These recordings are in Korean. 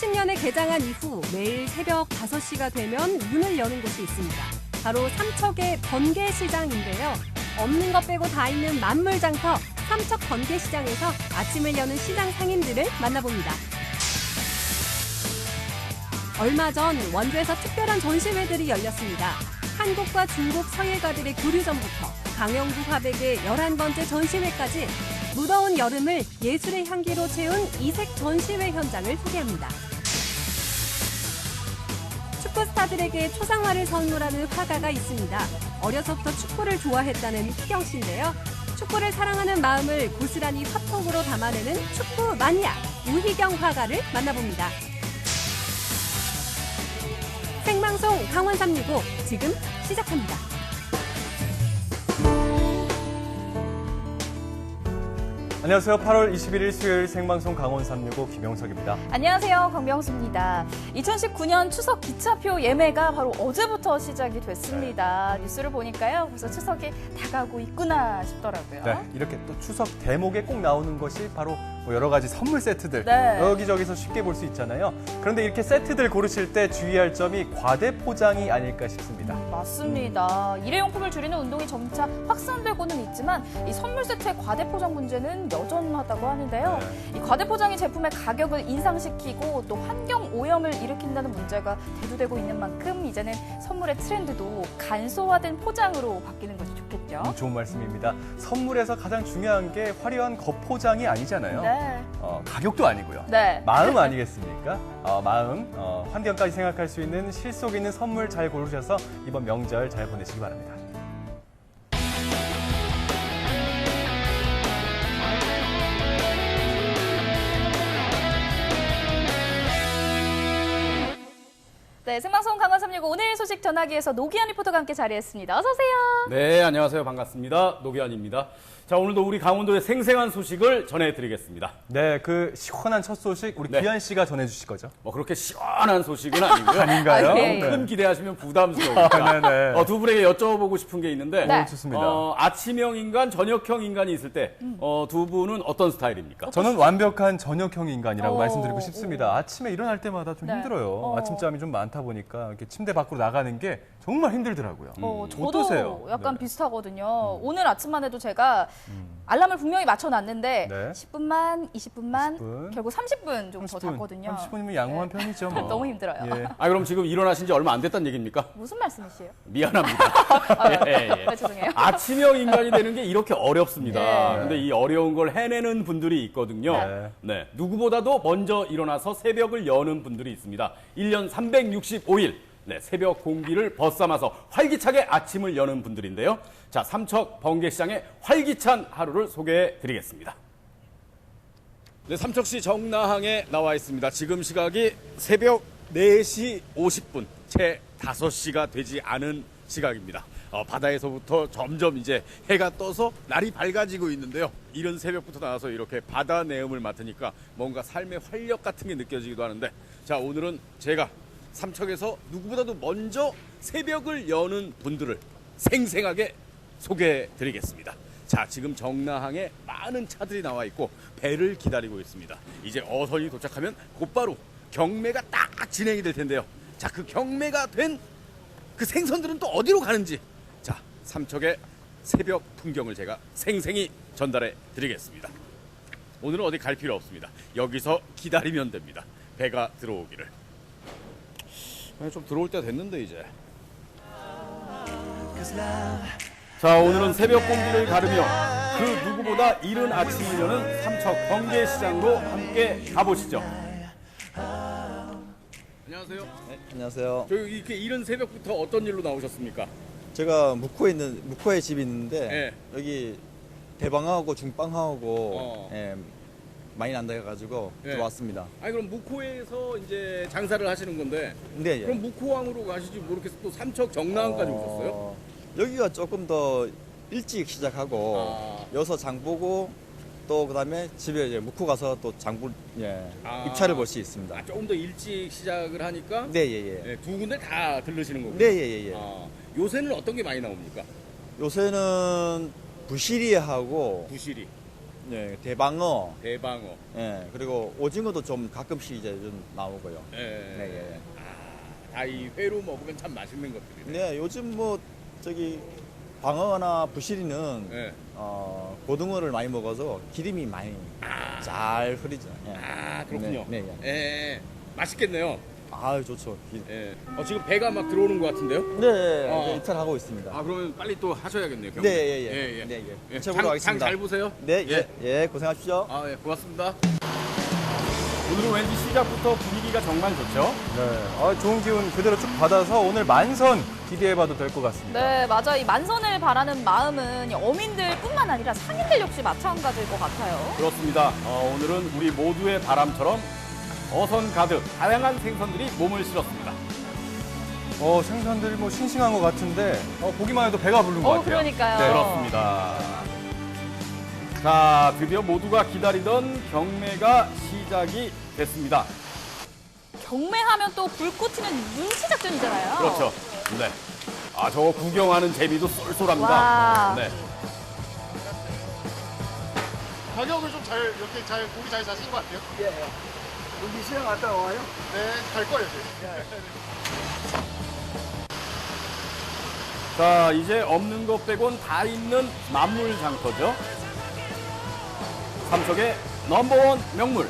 1970년에 개장한 이후 매일 새벽 5시가 되면 문을 여는 곳이 있습니다. 바로 삼척의 번개시장인데요. 없는 것 빼고 다 있는 만물장터 삼척 번개시장에서 아침을 여는 시장 상인들을 만나봅니다. 얼마 전 원주에서 특별한 전시회들이 열렸습니다. 한국과 중국 서예가들의 교류전부터 강영구 화백의 11번째 전시회까지 무더운 여름을 예술의 향기로 채운 이색 전시회 현장을 소개합니다. 축구 스타들에게 초상화를 선물하는 화가가 있습니다. 어려서부터 축구를 좋아했다는 희경 씨인데요. 축구를 사랑하는 마음을 고스란히 화폭으로 담아내는 축구 마니아 우희경 화가를 만나봅니다. 생방송 강원 365 지금 시작합니다. 안녕하세요. 8월 21일 수요일 생방송 강원 365 김영석입니다. 안녕하세요. 강명수입니다. 2019년 추석 기차표 예매가 바로 어제부터 시작이 됐습니다. 뉴스를 보니까요. 벌써 추석이 다가오고 있구나 싶더라고요. 네, 이렇게 또 추석 대목에 꼭 나오는 것이 바로 여러 가지 선물 세트들 네. 여기저기서 쉽게 볼 수 있잖아요. 그런데 이렇게 세트들 고르실 때 주의할 점이 과대 포장이 아닐까 싶습니다. 맞습니다. 일회용품을 줄이는 운동이 점차 확산되고는 있지만 이 선물 세트의 과대 포장 문제는 여전하다고 하는데요. 이 과대 포장이 제품의 가격을 인상시키고 또 환경 오염을 일으킨다는 문제가 대두되고 있는 만큼 이제는 선물의 트렌드도 간소화된 포장으로 바뀌는 것이 좋겠죠. 좋은 말씀입니다. 선물에서 가장 중요한 게 화려한 겉포장이 아니잖아요. 네. 가격도 아니고요. 네. 마음 아니겠습니까? 마음, 환경까지 생각할 수 있는 실속 있는 선물 잘 고르셔서 이번 명절 잘 보내시기 바랍니다. 네, 생방송 강원 365 오늘 소식 전하기에서 노기현 리포터가 함께 자리했습니다. 어서 오세요. 네, 안녕하세요. 반갑습니다. 노기환입니다. 자, 오늘도 우리 강원도의 생생한 소식을 전해드리겠습니다. 네, 그 시원한 첫 소식 우리 네. 기한 씨가 전해주실 거죠? 뭐 그렇게 시원한 소식은 아니고요. 아닌가요? 아, 예, 너무 예. 큰 기대하시면 부담스러우니까 네네. 두 분에게 여쭤보고 싶은 게 있는데 네. 좋습니다. 아침형 인간, 저녁형 인간이 있을 때 두 분은 어떤 스타일입니까? 저는 완벽한 저녁형 인간이라고 어, 말씀드리고 싶습니다. 아침에 일어날 때마다 좀 네. 힘들어요. 아침잠이 좀 많다 보니까 이렇게 침대 밖으로 나가는 게 정말 힘들더라고요. 저도 어떠세요? 약간 네. 비슷하거든요. 오늘 아침만 해도 제가 알람을 분명히 맞춰놨는데 네. 10분만, 20분만, 20분. 결국 30분 좀 더 잤거든요. 30분이면 양호한 편이죠. 뭐. 너무 힘들어요. 예. 그럼 지금 일어나신 지 얼마 안 됐다는 얘기입니까? 무슨 말씀이시에요? 미안합니다. 예. 네, 죄송해요. 아침형 인간이 되는 게 이렇게 어렵습니다. 네. 근데 이 어려운 걸 해내는 분들이 있거든요. 네. 네. 누구보다도 먼저 일어나서 새벽을 여는 분들이 있습니다. 1년 365일. 네, 새벽 공기를 벗삼아서 활기차게 아침을 여는 분들인데요. 자, 삼척 번개시장의 활기찬 하루를 소개해 드리겠습니다. 네, 삼척시 정나항에 나와 있습니다. 지금 시각이 새벽 4시 50분, 채 5시가 되지 않은 시각입니다. 바다에서부터 점점 이제 해가 떠서 날이 밝아지고 있는데요. 이른 새벽부터 나와서 이렇게 바다 내음을 맡으니까 뭔가 삶의 활력 같은 게 느껴지기도 하는데, 자, 오늘은 제가 삼척에서 누구보다도 먼저 새벽을 여는 분들을 생생하게 소개해 드리겠습니다. 자, 지금 정나항에 많은 차들이 나와 있고 배를 기다리고 있습니다. 이제 어선이 도착하면 곧바로 경매가 딱 진행이 될 텐데요. 자, 그 경매가 된 그 생선들은 또 어디로 가는지, 자, 삼척의 새벽 풍경을 제가 생생히 전달해 드리겠습니다. 오늘은 어디 갈 필요 없습니다. 여기서 기다리면 됩니다. 배가 들어오기를. 좀 들어올 때가 됐는데 이제. 자, 오늘은 새벽 공기를 가르며 그 누구보다 이른 아침을 여는 삼척 번개시장으로 함께 가보시죠. 안녕하세요. 네, 안녕하세요. 저희 이렇게 이른 새벽부터 어떤 일로 나오셨습니까? 제가 묵호에 집이 있는데 네. 여기 대방하고 중방하고 어. 많이 난다 해가지고 네. 들어왔습니다. 아니, 그럼 묵호에서 이제 장사를 하시는 건데, 네, 그럼 묵호항으로 가시지 뭐 이렇게 또 삼척 정나항까지 오셨어요? 여기가 조금 더 일찍 시작하고 여기서 장 보고 또 그다음에 집에 이제 묵호 가서 또 장볼 입찰을 볼 수 있습니다. 조금 더 일찍 시작을 하니까 네, 예, 예. 네, 두 군데 다 들르시는 거고요. 네, 예, 예. 요새는 어떤 게 많이 나옵니까? 요새는 부시리하고 부시리. 예, 대방어, 대방어. 예, 그리고 오징어도 좀 가끔씩 이제 좀 나오고요. 예. 네, 다 이 회로 먹으면 참 맛있는 것들이네. 네, 요즘 뭐 저기 방어나 부시리는 예. 고등어를 많이 먹어서 기름이 많이 잘 흐리죠. 예. 아, 그렇군요. 네, 네, 예. 맛있겠네요. 아, 좋죠. 예. 지금 배가 막 들어오는 것 같은데요? 네, 입찰하고 있습니다. 아, 그러면 빨리 또 하셔야겠네요, 경비. 네, 예, 예. 예, 예. 네, 예. 예. 입찰보러 가겠습니다. 장 잘 보세요. 네, 예. 예, 고생하십시오. 아, 예, 고맙습니다. 오늘은 왠지 시작부터 분위기가 정말 좋죠? 네. 좋은 기운 그대로 쭉 받아서 오늘 만선 기대해봐도 될 것 같습니다. 네, 맞아요. 이 만선을 바라는 마음은 이 어민들뿐만 아니라 상인들 역시 마찬가지일 것 같아요. 그렇습니다. 오늘은 우리 모두의 바람처럼 어선 가득 다양한 생선들이 몸을 실었습니다. 생선들이 뭐 싱싱한 것 같은데 보기만 해도 배가 부른 것 같아요. 그러니까요. 네, 그렇습니다. 자, 드디어 모두가 기다리던 경매가 시작이 됐습니다. 경매하면 또 불꽃 튀는 눈치 작전이잖아요. 그렇죠. 네. 아, 저거 구경하는 재미도 쏠쏠합니다. 와. 네. 가격을 좀 잘 이렇게 잘 보기 잘 자신 것 같아요. 예. 여기 시장 갔다 와요? 네, 갈 거예요. 저희. 자, 이제 없는 것 빼곤 다 있는 만물 장터죠. 삼척의 넘버원 명물.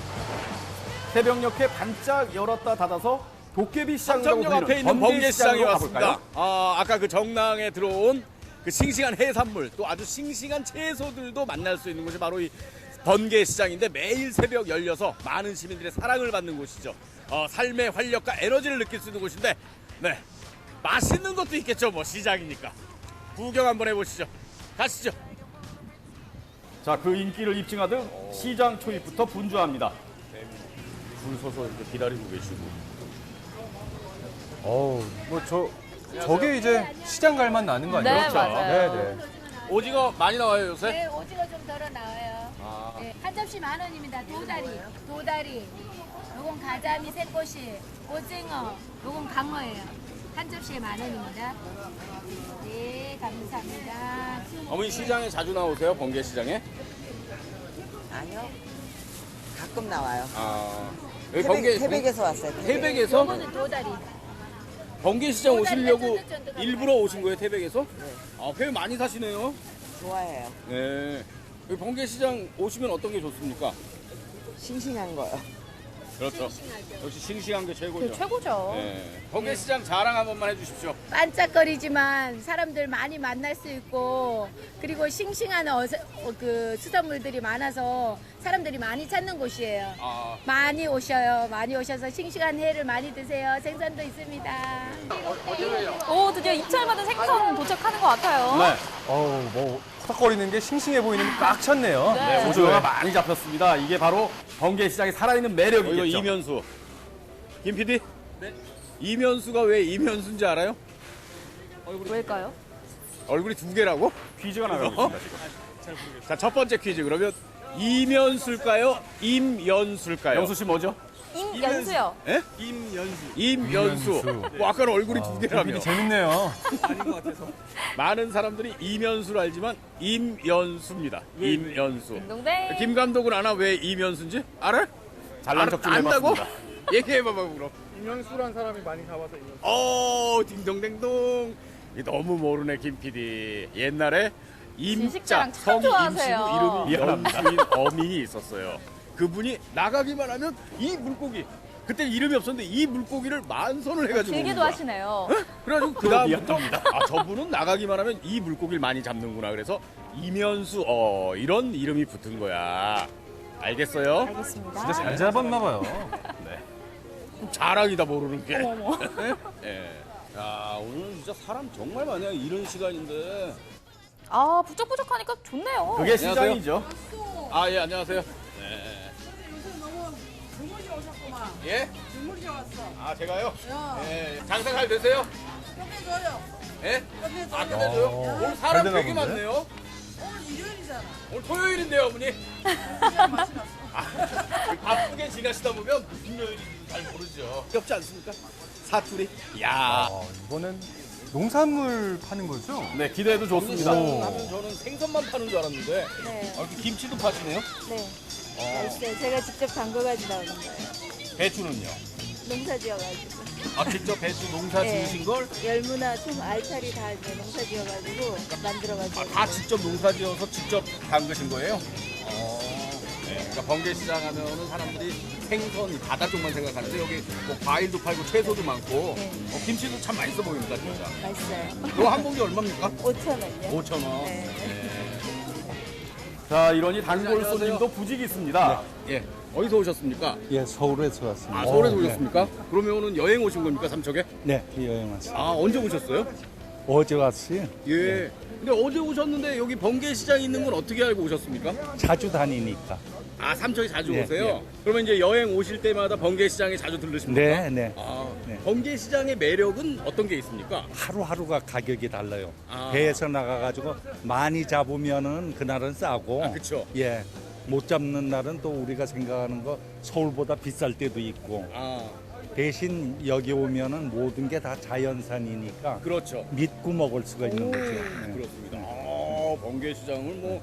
새벽녘에 반짝 열었다 닫아서 도깨비 시장이라고 삼척역 앞에 불리는 있는 번개시장에 번개시장으로 왔습니다. 가볼까요? 아까 그 정랑에 들어온 그 싱싱한 해산물 또 아주 싱싱한 채소들도 만날 수 있는 곳이 바로 이 번개시장인데 매일 새벽 열려서 많은 시민들의 사랑을 받는 곳이죠. 삶의 활력과 에너지를 느낄 수 있는 곳인데 네 맛있는 것도 있겠죠. 뭐 시장이니까 구경 한번 해보시죠. 가시죠. 자, 그 인기를 입증하듯 시장 초입부터 분주합니다. 줄 서서 이렇게 기다리고 계시고. 저게 이제 시장 갈맛 나는 거 아니에요? 네, 맞아요. 네, 네. 오징어 많이 나와요 요새? 네, 오징어 좀 덜어 나와요. 네, 한 접시 10,000원입니다. 도다리. 요건 가자미, 새꼬시, 오징어, 요건 강어예요. 한 접시에 10,000원입니다. 네, 감사합니다. 어머니 시장에 자주 나오세요? 번개시장에? 아니요. 가끔 나와요. 여기 태백에서 왔어요. 태백에서? 요거는 도다리. 번개시장 오시려고 쫀득쫀득하게 일부러 오신 거예요, 태백에서? 회 많이 사시네요. 좋아해요. 네. 여기 번개시장 오시면 어떤 게 좋습니까? 싱싱한 거요. 그렇죠. 역시 싱싱한 게 최고죠. 최고죠. 네. 번개시장 자랑 한 번만 해주십시오. 반짝거리지만 사람들 많이 만날 수 있고 그리고 싱싱한 수산물들이 많아서 사람들이 많이 찾는 곳이에요. 많이 오셔요. 많이 오셔서 싱싱한 회를 많이 드세요. 생선도 있습니다. 오, 드디어 입찰받은 생선 도착하는 것 같아요. 네. 푸석거리는 게 싱싱해 보이는 게 꽉 찼네요. 네. 오징어가 많이 잡혔습니다. 이게 바로 번개시장의 살아있는 매력이겠죠. 이거 이면수. 김 PD? 네. 이면수가 왜 이면수인지 알아요? 왜일까요? 얼굴이 두 개라고? 퀴즈가 나가고 있습니다, 지금. 자, 첫 번째 퀴즈. 그러면 이면수일까요? 임연수일까요? 영수 씨 뭐죠? 임연수요. 예? 임연수. 뭐 아까는 얼굴이 두 개라며. 재밌네요. 많은 사람들이 이면수를 알지만 임연수입니다. 임연수. 동댕. 김 감독은 아나 왜 이면수인지 알아? 잘난 척 좀 안다고? 해봤습니다. 얘기해봐봐 그럼. 임영수란 사람이 많이 가봐서 임영수. 딩동댕동. 너무 모르네 김 PD. 옛날에 임자 진식자랑 참 성이 좋아하세요. 임시고 이름이 연수인 어민이 있었어요. 그분이 나가기만 하면 이 물고기 그때 이름이 없었는데 이 물고기를 만선을 해가지고 길게도 오는 거야. 하시네요. 그래가지고 그 다음부터 저분은 나가기만 하면 이 물고기를 많이 잡는구나. 그래서 이면수 이런 이름이 붙은 거야. 알겠어요? 알겠습니다. 진짜 잘 잡았나 봐요. 자랑이다 모르는 게. 어머. 예. 야 오늘 진짜 사람 정말 많아요. 이런 시간인데. 아, 부쩍부쩍하니까 좋네요. 그게 안녕하세요. 시장이죠. 아 예 안녕하세요. 네. 예? 주물이 왔어. 아 제가요? 야, 예. 장사 잘 되세요? 끝내줘요. 예? 끝내줘요. 아 끝내줘요? 오늘 사람 되나 되게 본데? 많네요. 오늘 일요일이잖아. 오늘 토요일인데요 어머니. 그냥 맛이 났어. 바쁘게 지나시다 보면 무슨 요일인지 잘 모르죠. 귀엽지 않습니까? 사투리. 야 이거는 농산물 파는 거죠? 네, 기대도 좋습니다. 하면 저는 생선만 파는 줄 알았는데 네. 이렇게 김치도 파시네요. 네. 맛있어요. 제가 직접 담궈가지고 나오는 거예요. 배추는요? 농사 지어가지고. 아 직접 배추 농사 네. 지으신 걸? 열무나 총 알타리 다 이제 농사 지어가지고 만들어가지고. 다 직접 농사 지어서 직접 담그신 거예요? 네. 그러니까 번개시장 하면은 사람들이 생선, 이 바다 쪽만 생각하는데 여기 뭐 과일도 팔고 채소도 많고 네. 김치도 참 맛있어 보입니다, 진짜. 맛있어요. 이거 한 봉지 얼마입니까? 5,000원요. 5,000원. 네. 자, 이러니 단골 손님도 부직 있습니다. 예. 어디서 오셨습니까? 예, 서울에서 왔습니다. 아, 서울에서 오셨습니까? 그러면은 여행 오신 겁니까, 삼척에? 네, 여행 왔습니다. 아, 언제 오셨어요? 어제 왔어요. 예. 근데 어제 오셨는데 여기 번개시장 있는 건 어떻게 알고 오셨습니까? 자주 다니니까. 아, 삼척에 자주 네, 오세요? 네. 그러면 이제 여행 오실 때마다 번개시장에 자주 들르십니까? 네, 네. 아, 네. 번개시장의 매력은 어떤 게 있습니까? 하루하루가 가격이 달라요. 아. 배에서 나가가지고 많이 잡으면은 그날은 싸고. 아, 그쵸. 예. 못 잡는 날은 또 우리가 생각하는 거 서울보다 비쌀 때도 있고. 아, 대신 여기 오면은 모든 게 다 자연산이니까 그렇죠. 믿고 먹을 수가 있는 거죠. 네. 그렇습니다. 아, 번개시장을 뭐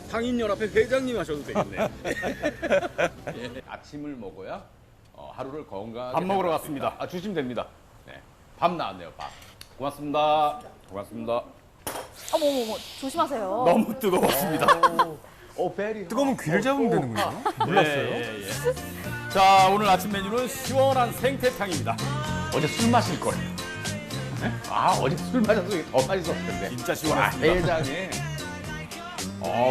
상인연합회 회장님 하셔도 되겠네. 예. 아침을 먹어야 하루를 건강하게 밥 먹으러 생각할 수 갔습니다. 있다. 아, 주시면 됩니다. 네. 밥 나왔네요, 밥. 고맙습니다. 고맙습니다. 어머머머, 조심하세요. 너무 뜨거웠습니다. 뜨거우면 귀를 잡으면 되는군요. 몰랐어요. 예, 예. 자, 오늘 아침 메뉴는 시원한 생태탕입니다. 어제 술 마실 걸. 네? 아, 어제 술 마셔서 더 맛있었을 텐데. 진짜 시원했습니다. 대장에.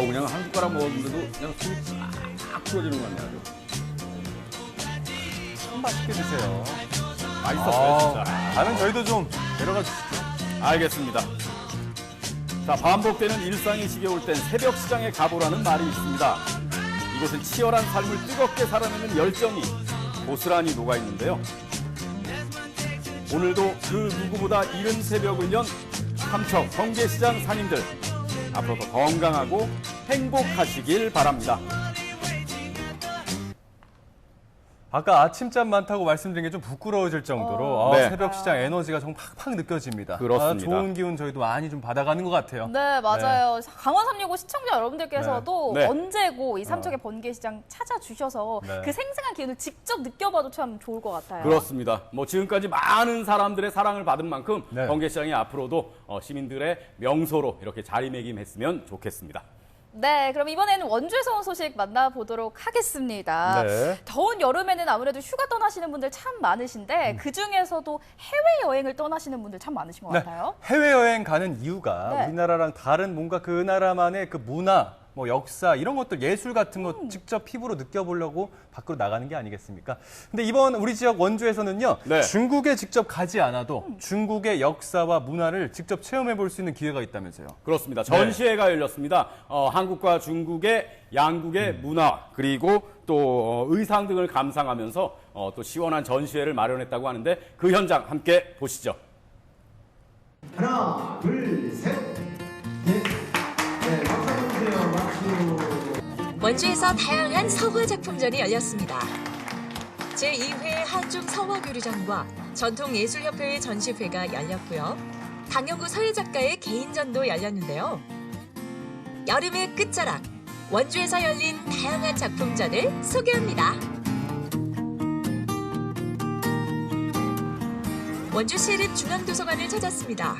그냥 한 숟가락 먹었는데도 그냥 술이 쫙 풀어지는 것 같네요. 참 맛있게 드세요. 맛있었어요, 진짜. 다음엔 저희도 좀 데려가 주시죠. 알겠습니다. 자, 반복되는 일상이 지겨울 땐 새벽 시장에 가보라는 말이 있습니다. 이곳은 치열한 삶을 뜨겁게 살아내는 열정이 고스란히 녹아있는데요. 오늘도 그 누구보다 이른 새벽을 연 삼척 번개시장 상인들, 앞으로도 건강하고 행복하시길 바랍니다. 아까 아침잠 많다고 말씀드린 게 좀 부끄러워질 정도로 네. 새벽 시장 에너지가 좀 팍팍 느껴집니다. 그렇습니다. 좋은 기운 저희도 많이 좀 받아가는 것 같아요. 네, 맞아요. 강원 365 시청자 여러분들께서도 네. 네. 언제고 이 삼척의 번개시장 찾아주셔서 네. 그 생생한 기운을 직접 느껴봐도 참 좋을 것 같아요. 그렇습니다. 뭐 지금까지 많은 사람들의 사랑을 받은 만큼 네. 번개시장이 앞으로도 시민들의 명소로 이렇게 자리매김했으면 좋겠습니다. 네, 그럼 이번에는 원주에서 온 소식 만나보도록 하겠습니다. 네. 더운 여름에는 아무래도 휴가 떠나시는 분들 참 많으신데 그중에서도 해외여행을 떠나시는 분들 참 많으신 것 같아요. 해외여행 가는 이유가 네. 우리나라랑 다른 뭔가 그 나라만의 그 문화, 뭐 역사 이런 것들 예술 같은 거 직접 피부로 느껴보려고 밖으로 나가는 게 아니겠습니까? 근데 이번 우리 지역 원주에서는요. 네. 중국에 직접 가지 않아도 중국의 역사와 문화를 직접 체험해 볼 수 있는 기회가 있다면서요. 그렇습니다. 전시회가 열렸습니다. 한국과 중국의 양국의 문화 그리고 또 의상 등을 감상하면서 또 시원한 전시회를 마련했다고 하는데 그 현장 함께 보시죠. 하나, 둘, 셋, 넷. 네, 박수 한번 주세요. 박수. 원주에서 다양한 서화 작품전이 열렸습니다. 제2회 한중 서화교류전과 전통예술협회의 전시회가 열렸고요. 강영구 서예작가의 개인전도 열렸는데요. 여름의 끝자락, 원주에서 열린 다양한 작품전을 소개합니다. 원주 시립 중앙도서관을 찾았습니다.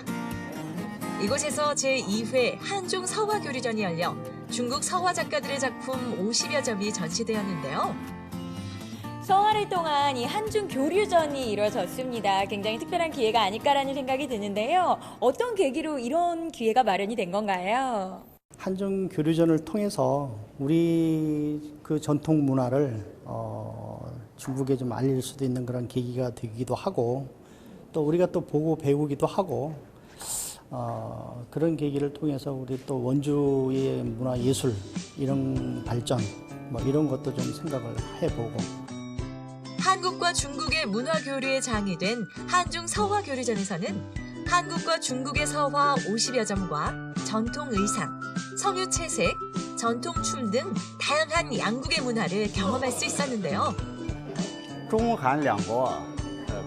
이곳에서 제2회 한중 서화교류전이 열려 중국 서화 작가들의 작품 50여 점이 전시되었는데요. 서화를 통한 이 한중 교류전이 이루어졌습니다. 굉장히 특별한 기회가 아닐까라는 생각이 드는데요. 어떤 계기로 이런 기회가 마련이 된 건가요? 한중 교류전을 통해서 우리 그 전통 문화를 중국에 좀 알릴 수도 있는 그런 계기가 되기도 하고 또 우리가 또 보고 배우기도 하고 그런 계기를 통해서 우리 또 원주의 문화 예술 이런 발전 뭐 이런 것도 좀 생각을 해보고 한국과 중국의 문화 교류의 장이 된 한중 서화 교류전에서는 한국과 중국의 서화 50여 점과 전통 의상, 성유 채색, 전통 춤 등 다양한 양국의 문화를 경험할 수 있었는데요. 中韩两国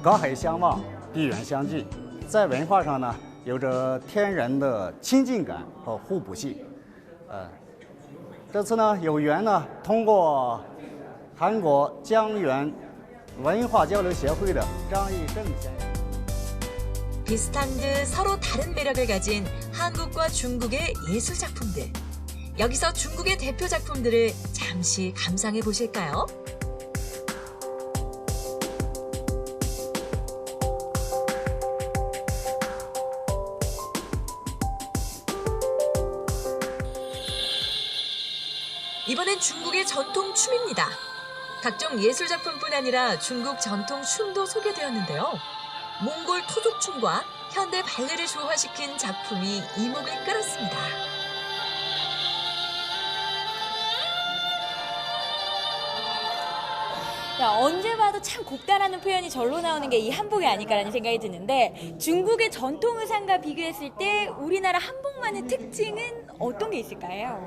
隔海相望，地缘相近，在文化上呢，有着天然的亲近感和互补性。这次呢，有缘呢，通过韩国江原文化交流协会的张义正先生。 비슷한 듯 서로 다른 매력을 가진 한국과 중국의 예술 작품들. 여기서 중국의 대표 작품들을 잠시 감상해 보실까요? 이번엔 중국의 전통 춤입니다. 각종 예술 작품뿐 아니라 중국 전통 춤도 소개되었는데요. 몽골 토족춤과 현대 발레를 조화시킨 작품이 이목을 끌었습니다. 언제 봐도 참 곱다라는 표현이 절로 나오는 게 이 한복이 아닐까라는 생각이 드는데 중국의 전통 의상과 비교했을 때 우리나라 한복만의 특징은 어떤 게 있을까요?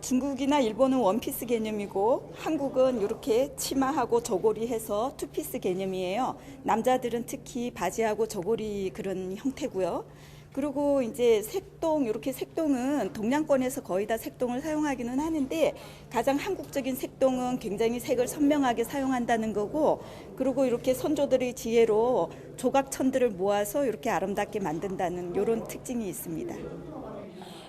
중국이나 일본은 원피스 개념이고 한국은 이렇게 치마하고 저고리 해서 투피스 개념이에요. 남자들은 특히 바지하고 저고리 그런 형태고요. 그리고 이제 색동, 이렇게 색동은 동양권에서 거의 다 색동을 사용하기는 하는데 가장 한국적인 색동은 굉장히 색을 선명하게 사용한다는 거고, 그리고 이렇게 선조들의 지혜로 조각천들을 모아서 이렇게 아름답게 만든다는 이런 특징이 있습니다.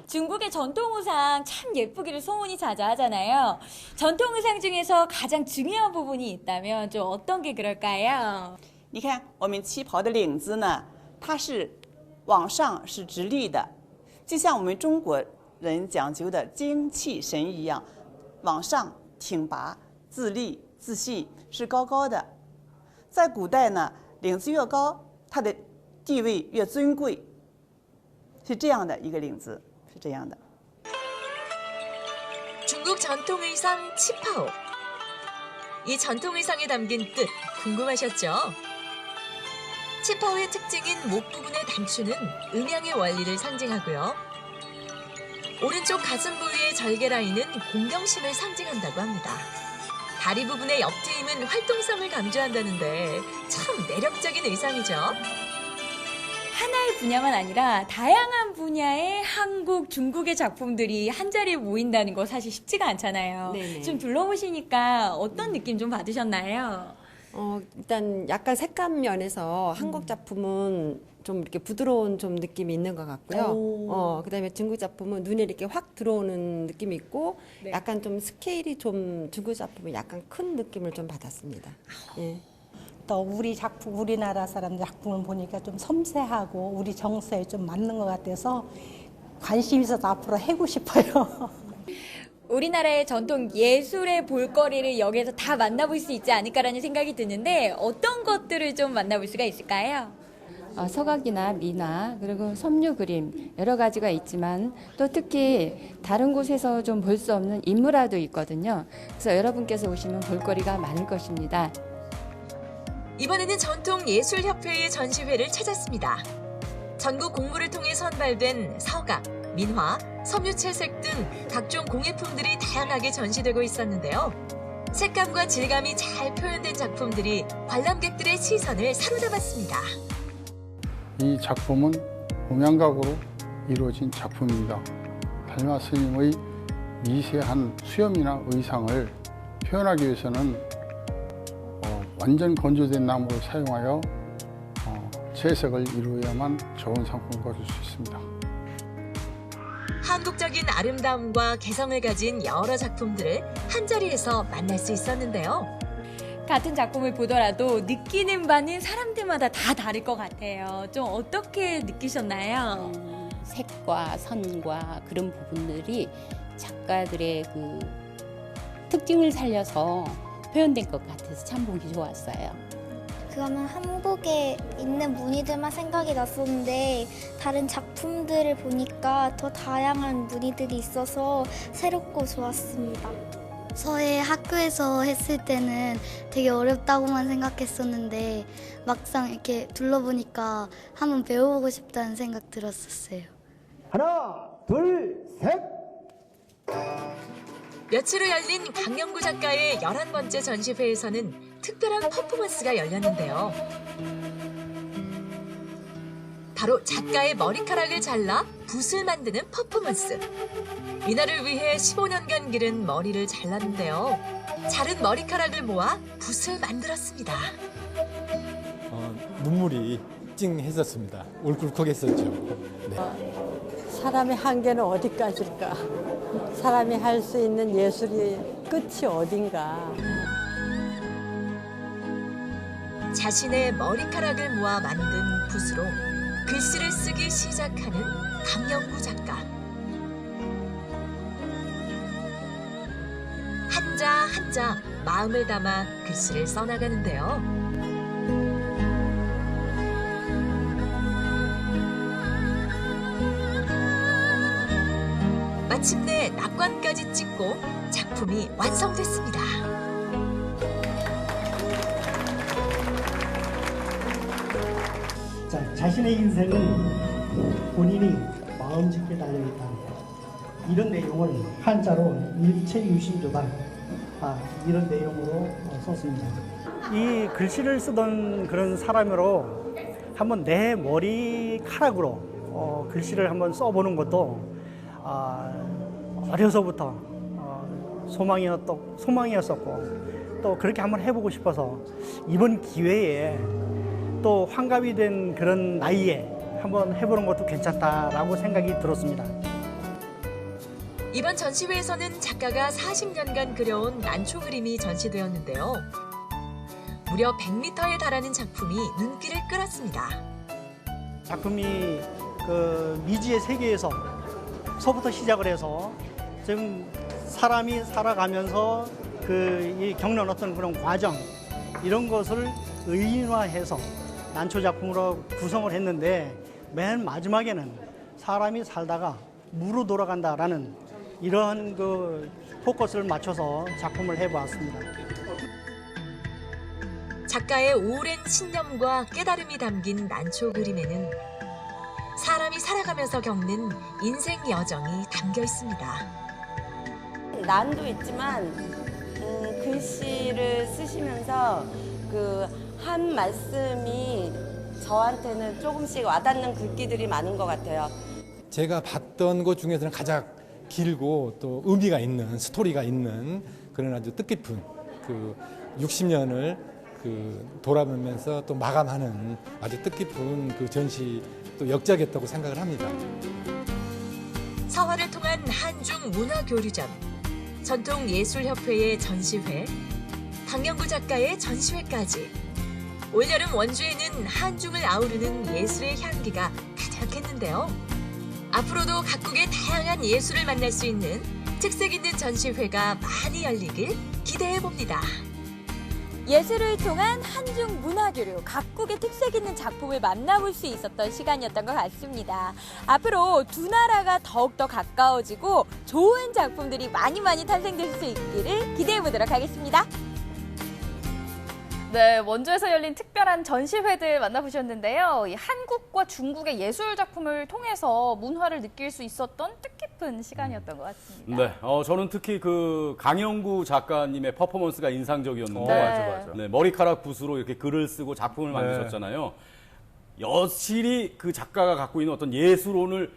중국의 전통 의상 참 예쁘기를 소문이 자자하잖아요. 전통 의상 중에서 가장 중요한 부분이 있다면 좀 어떤 게 그럴까요? 你看我们旗袍的领子呢，它是往上是直立的，就像我们中国人讲究的精气神一样，往上挺拔、自立、自信，是高高的。在古代呢，领子越高，它的地位越尊贵，是这样的一个领子，是这样的。 중국 전통 의상 치파오. 이 전통 의상에 담긴 뜻 궁금하셨죠? 치파오의 특징인 목 부분의 단추는 음양의 원리를 상징하고요. 오른쪽 가슴 부위의 절개 라인은 공경심을 상징한다고 합니다. 다리 부분의 옆트임은 활동성을 강조한다는데 참 매력적인 의상이죠. 하나의 분야만 아니라 다양한 분야의 한국, 중국의 작품들이 한자리에 모인다는 거 사실 쉽지가 않잖아요. 네네. 좀 둘러보시니까 어떤 느낌 좀 받으셨나요? 일단 약간 색감 면에서 한국 작품은 좀 이렇게 부드러운 좀 느낌이 있는 것 같고요. 그다음에 중국 작품은 눈에 이렇게 확 들어오는 느낌이 있고 네. 약간 좀 스케일이 좀 중국 작품은 약간 큰 느낌을 좀 받았습니다. 예. 또 우리 작품, 우리나라 사람 작품을 보니까 좀 섬세하고 우리 정서에 좀 맞는 것 같아서 관심 있어서 앞으로 해고 싶어요. 우리나라의 전통 예술의 볼거리를 여기에서 다 만나볼 수 있지 않을까라는 생각이 드는데 어떤 것들을 좀 만나볼 수가 있을까요? 서각이나 미나 그리고 섬유 그림 여러 가지가 있지만 또 특히 다른 곳에서 좀 볼 수 없는 인물화도 있거든요. 그래서 여러분께서 오시면 볼거리가 많을 것입니다. 이번에는 전통예술협회의 전시회를 찾았습니다. 전국 공모를 통해 선발된 서각, 민화, 섬유채색 등 각종 공예품들이 다양하게 전시되고 있었는데요. 색감과 질감이 잘 표현된 작품들이 관람객들의 시선을 사로잡았습니다. 이 작품은 음양각으로 이루어진 작품입니다. 달마 스님의 미세한 수염이나 의상을 표현하기 위해서는 완전 건조된 나무를 사용하여 채색을 이루어야만 좋은 상품을 거둘 수 있습니다. 한국적인 아름다움과 개성을 가진 여러 작품들을 한자리에서 만날 수 있었는데요. 같은 작품을 보더라도 느끼는 바는 사람들마다 다 다를 것 같아요. 좀 어떻게 느끼셨나요? 색과 선과 그런 부분들이 작가들의 그 특징을 살려서 표현된 것 같아서 참 보기 좋았어요. 그거는 한복에 있는 무늬들만 생각이 났었는데 다른 작품들을 보니까 더 다양한 무늬들이 있어서 새롭고 좋았습니다. 서해 학교에서 했을 때는 되게 어렵다고만 생각했었는데 막상 이렇게 둘러보니까 한번 배워보고 싶다는 생각 들었었어요. 하나, 둘, 셋! 며칠 후 열린 강영구 작가의 11번째 전시회에서는 특별한 퍼포먼스가 열렸는데요. 바로 작가의 머리카락을 잘라 붓을 만드는 퍼포먼스. 이날을 위해 15년간 기른 머리를 잘랐는데요. 자른 머리카락을 모아 붓을 만들었습니다. 눈물이 찡했었습니다. 울컥했었죠. 네. 사람의 한계는 어디까지일까? 사람이 할 수 있는 예술이 끝이 어딘가? 자신의 머리카락을 모아 만든 붓으로 글씨를 쓰기 시작하는 강영구 작가. 한자 한자 마음을 담아 글씨를 써나가는데요. 마침내 낙관까지 찍고 작품이 완성됐습니다. 자, 자신의 인생은 본인이 마음짓기에 달려있다. 이런 내용을 한자로 일체유신조다. 이런 내용으로 썼습니다. 이 글씨를 쓰던 그런 사람으로 한번 내 머리카락으로 글씨를 한번 써보는 것도 어려서부터 소망이었었고 또 그렇게 한번 해보고 싶어서 이번 기회에 또 환갑이 된 그런 나이에 한번 해보는 것도 괜찮다라고 생각이 들었습니다. 이번 전시회에서는 작가가 40년간 그려온 난초 그림이 전시되었는데요. 무려 100m에 달하는 작품이 눈길을 끌었습니다. 작품이 그 미지의 세계에서부터 시작을 해서 지금 사람이 살아가면서 이 겪는 어떤 그런 과정 이런 것을 의인화해서 난초 작품으로 구성을 했는데 맨 마지막에는 사람이 살다가 무로 돌아간다라는 이런 그 포커스를 맞춰서 작품을 해보았습니다. 작가의 오랜 신념과 깨달음이 담긴 난초 그림에는 사람이 살아가면서 겪는 인생 여정이 담겨 있습니다. 난도 있지만 글씨를 쓰시면서 그 한 말씀이 저한테는 조금씩 와닿는 글귀들이 많은 것 같아요. 제가 봤던 것 중에서는 가장 길고 또 의미가 있는 스토리가 있는 그런 아주 뜻깊은 그 60년을 돌아보면서 또 마감하는 아주 뜻깊은 그 전시 또 역작이었다고 생각을 합니다. 서화를 통한 한중 문화교류전, 전통예술협회의 전시회, 강영구 작가의 전시회까지 올여름 원주에는 한중을 아우르는 예술의 향기가 가득했는데요. 앞으로도 각국의 다양한 예술을 만날 수 있는 특색 있는 전시회가 많이 열리길 기대해봅니다. 예술을 통한 한중 문화교류, 각국의 특색 있는 작품을 만나볼 수 있었던 시간이었던 것 같습니다. 앞으로 두 나라가 더욱더 가까워지고 좋은 작품들이 많이 탄생될 수 있기를 기대해보도록 하겠습니다. 네, 원주에서 열린 특별한 전시회들 만나보셨는데요. 이 한국과 중국의 예술 작품을 통해서 문화를 느낄 수 있었던 뜻깊은 시간이었던 것 같습니다. 네, 저는 특히 그 강영구 작가님의 퍼포먼스가 인상적이었는데, 맞아. 네, 머리카락 붓으로 이렇게 글을 쓰고 작품을 만드셨잖아요. 여실히 그 작가가 갖고 있는 어떤 예술혼을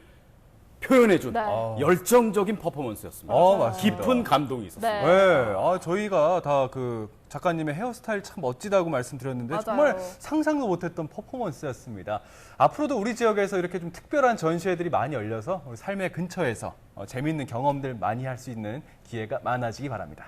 표현해준 열정적인 퍼포먼스였습니다. 맞습니다. 깊은 감동이 있었습니다. 네, 저희가 다 그 작가님의 헤어스타일 참 멋지다고 말씀드렸는데 맞아요. 정말 상상도 못했던 퍼포먼스였습니다. 앞으로도 우리 지역에서 이렇게 좀 특별한 전시회들이 많이 열려서 우리 삶의 근처에서 재미있는 경험들 많이 할 수 있는 기회가 많아지기 바랍니다.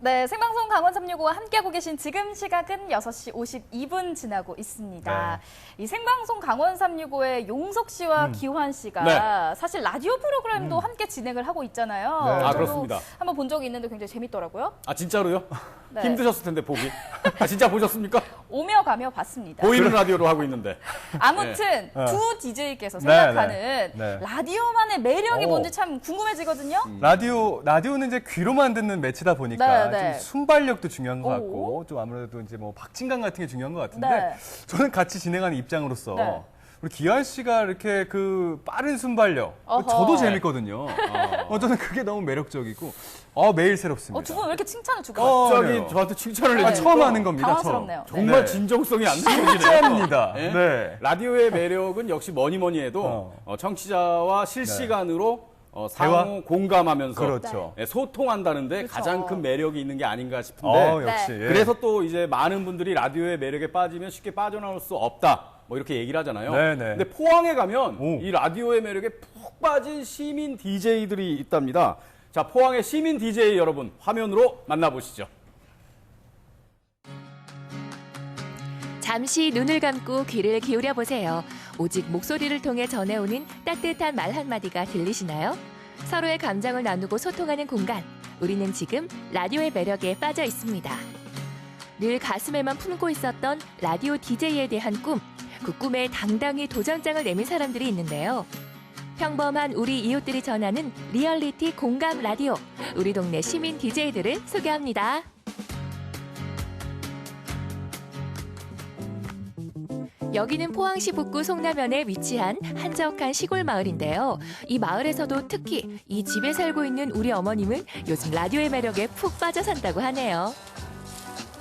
네, 생방송 강원 365와 함께하고 계신 지금 시각은 6시 52분 지나고 있습니다. 이 생방송 강원 365의 용석 씨와 기환 씨가 사실 라디오 프로그램도 함께 진행을 하고 있잖아요. 아, 그렇습니다. 한번 본 적이 있는데 굉장히 재밌더라고요. 아, 진짜로요? 네. 힘드셨을 텐데, 보기. 아, 진짜 보셨습니까? 오며 가며 봤습니다. 보이는 라디오로 하고 있는데. 아무튼 두 DJ께서 생각하는 라디오만의 매력이 뭔지 참 궁금해지거든요. 라디오는 이제 귀로만 듣는 매체다 보니까 좀 순발력도 중요한 것 같고 좀 아무래도 이제 뭐 박진감 같은 게 중요한 것 같은데 저는 같이 진행하는 입장으로서 우리 기한 씨가 이렇게 그 빠른 순발력, 어허. 저도 재밌거든요. 저는 그게 너무 매력적이고, 매일 새롭습니다. 두 분 왜 이렇게 칭찬을 주고 갑자기 저한테 칭찬을 해주세요. 해주세요. 처음 하는 겁니다. 당황스럽네요. 정말 네. 진정성이 안 진짜입니다. 느껴지네요. 네. 라디오의 매력은 역시 뭐니 해도 청취자와 실시간으로 상호 공감하면서 그렇죠. 소통한다는데 그렇죠. 가장 큰 매력이 있는 게 아닌가 싶은데 역시. 예. 그래서 또 이제 많은 분들이 라디오의 매력에 빠지면 쉽게 빠져나올 수 없다. 뭐 이렇게 얘기를 하잖아요. 네네. 근데 포항에 가면 이 라디오의 매력에 푹 빠진 시민 DJ들이 있답니다. 자, 포항의 시민 DJ 여러분 화면으로 만나보시죠. 잠시 눈을 감고 귀를 기울여 보세요. 오직 목소리를 통해 전해오는 따뜻한 말 한마디가 들리시나요? 서로의 감정을 나누고 소통하는 공간. 우리는 지금 라디오의 매력에 빠져 있습니다. 늘 가슴에만 품고 있었던 라디오 DJ에 대한 꿈. 그 꿈에 당당히 도전장을 내민 사람들이 있는데요. 평범한 우리 이웃들이 전하는 리얼리티 공감 라디오. 우리 동네 시민 DJ들을 소개합니다. 여기는 포항시 북구 송남면에 위치한 한적한 시골 마을인데요. 이 마을에서도 특히 이 집에 살고 있는 우리 어머님은 요즘 라디오의 매력에 푹 빠져 산다고 하네요.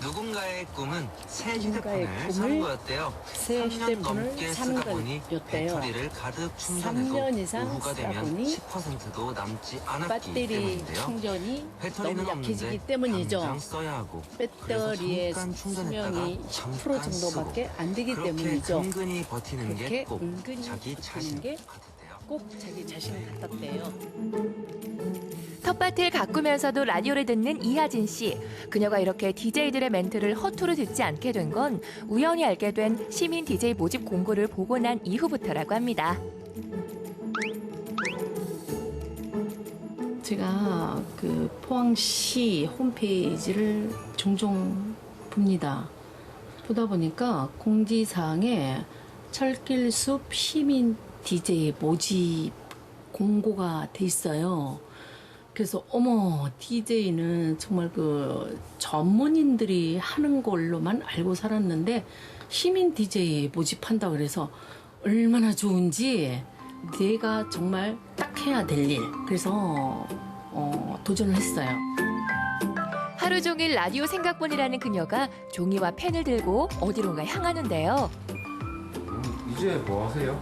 누군가의 꿈은 새 휴대폰을 사는 거였대요. 새 휴대폰을 사는 보니 거였대요. 배터리를 가득 충전해도 3년 이상 오후가 쓰다 되면 보니 10%도 남지 않았기 배터리 때문인데요. 충전이 배터리는 너무 약해지기 없는데 때문이죠. 당장 써야 하고 배터리의 그래서 잠깐 수명이 충전했다가 10% 정도밖에 쓰고. 안 되기 그렇게 때문이죠. 은근히 버티는 게 그렇게 꼭 은근히 자기 자신 버티는 게 꼭 자기 자신 같았대요. 텃밭을 가꾸면서도 라디오를 듣는 이하진 씨. 그녀가 이렇게 DJ들의 멘트를 허투루 듣지 않게 된 건 우연히 알게 된 시민 DJ 모집 공고를 보고 난 이후부터라고 합니다. 제가 그 포항시 홈페이지를 종종 봅니다. 보다 보니까 공지사항에 철길숲 시민 DJ 모집 공고가 돼 있어요. 그래서 어머, DJ는 정말 그 전문인들이 하는 걸로만 알고 살았는데 시민 DJ 모집한다 그래서 얼마나 좋은지 내가 정말 딱 해야 될 일. 그래서 도전을 했어요. 하루 종일 라디오 생각뿐이라는 그녀가 종이와 펜을 들고 어디론가 향하는데요. 이제 뭐 하세요?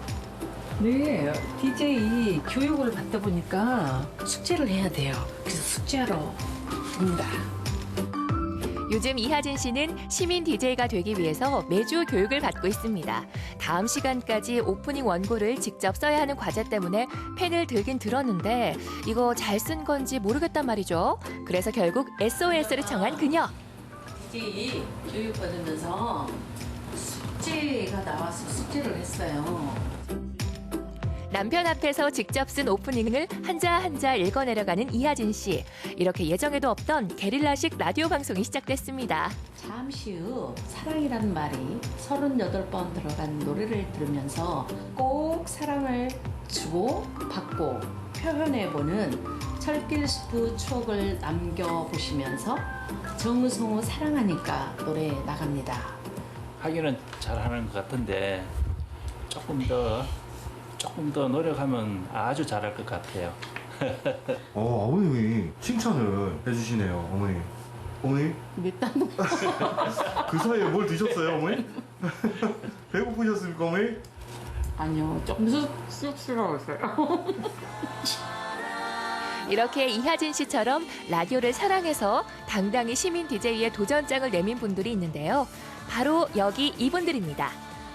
네, DJ 교육을 받다 보니까 숙제를 해야 돼요. 그래서 숙제하러 갑니다. 요즘 이하진 씨는 시민 DJ가 되기 위해서 매주 교육을 받고 있습니다. 다음 시간까지 오프닝 원고를 직접 써야 하는 과제 때문에 펜을 들긴 들었는데 이거 잘 쓴 건지 모르겠단 말이죠. 그래서 결국 SOS를 청한 그녀. DJ 교육 받으면서 숙제가 나와서 숙제를 했어요. 남편 앞에서 직접 쓴 오프닝을 한자 한자 읽어내려가는 이하진 씨. 이렇게 예정에도 없던 게릴라식 라디오 방송이 시작됐습니다. 잠시 후 사랑이라는 말이 38번 들어간 노래를 들으면서 꼭 사랑을 주고 받고 표현해보는 철길숲 추억을 남겨보시면서 정우성우 사랑하니까 노래 나갑니다. 하기는 잘하는 것 같은데 조금 더 노력하면 아주 잘할 것 같아요. 아버님이 칭찬을 해주시네요, 어머니. 어머니? 일단 그 사이에 뭘 드셨어요, 어머니? 배고프셨습니까, 어머니? 아니요, 조금 쑥스러웠어요. 이렇게 이하진 씨처럼 라디오를 사랑해서 당당히 시민 DJ의 도전장을 내민 분들이 있는데요. 바로 여기 이분들입니다.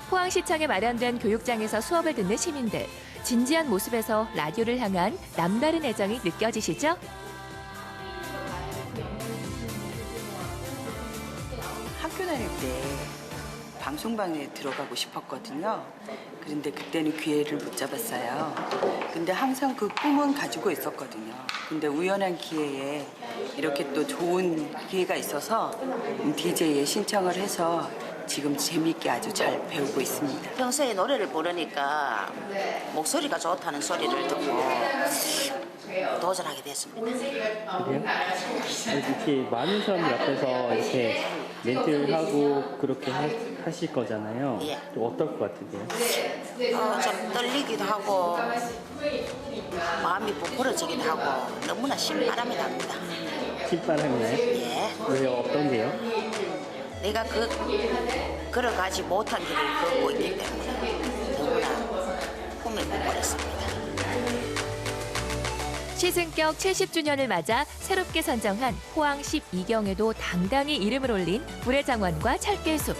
포항시청에 마련된 교육장에서 수업을 듣는 시민들. 진지한 모습에서 라디오를 향한 남다른 애정이 느껴지시죠? 학교 다닐 때 방송반에 들어가고 싶었거든요. 그런데 그때는 기회를 못 잡았어요. 근데 항상 그 꿈은 가지고 있었거든요. 근데 우연한 기회에 이렇게 또 좋은 기회가 있어서 DJ에 신청을 해서 지금 재미있게 아주 잘 배우고 있습니다. 평소에 노래를 부르니까 목소리가 좋다는 소리를 듣고 도전하게 됐습니다. 그래요? 이렇게 많은 사람들 앞에서 이렇게 멘트를 하고 그렇게 하실 거잖아요. 예. 좀 어떨 것 같으세요? 좀 떨리기도 하고 마음이 부풀어지기도 하고 너무나 신바람이 납니다. 신바람이요? 예. 왜요? 어떤 게요? 내가 걸어가지 못한 길을 걷고 있기 때문에 너무나 꿈이 부풀었습니다. 시승격 70주년을 맞아 새롭게 선정한 포항 12경에도 당당히 이름을 올린 불의 정원과 철길숲.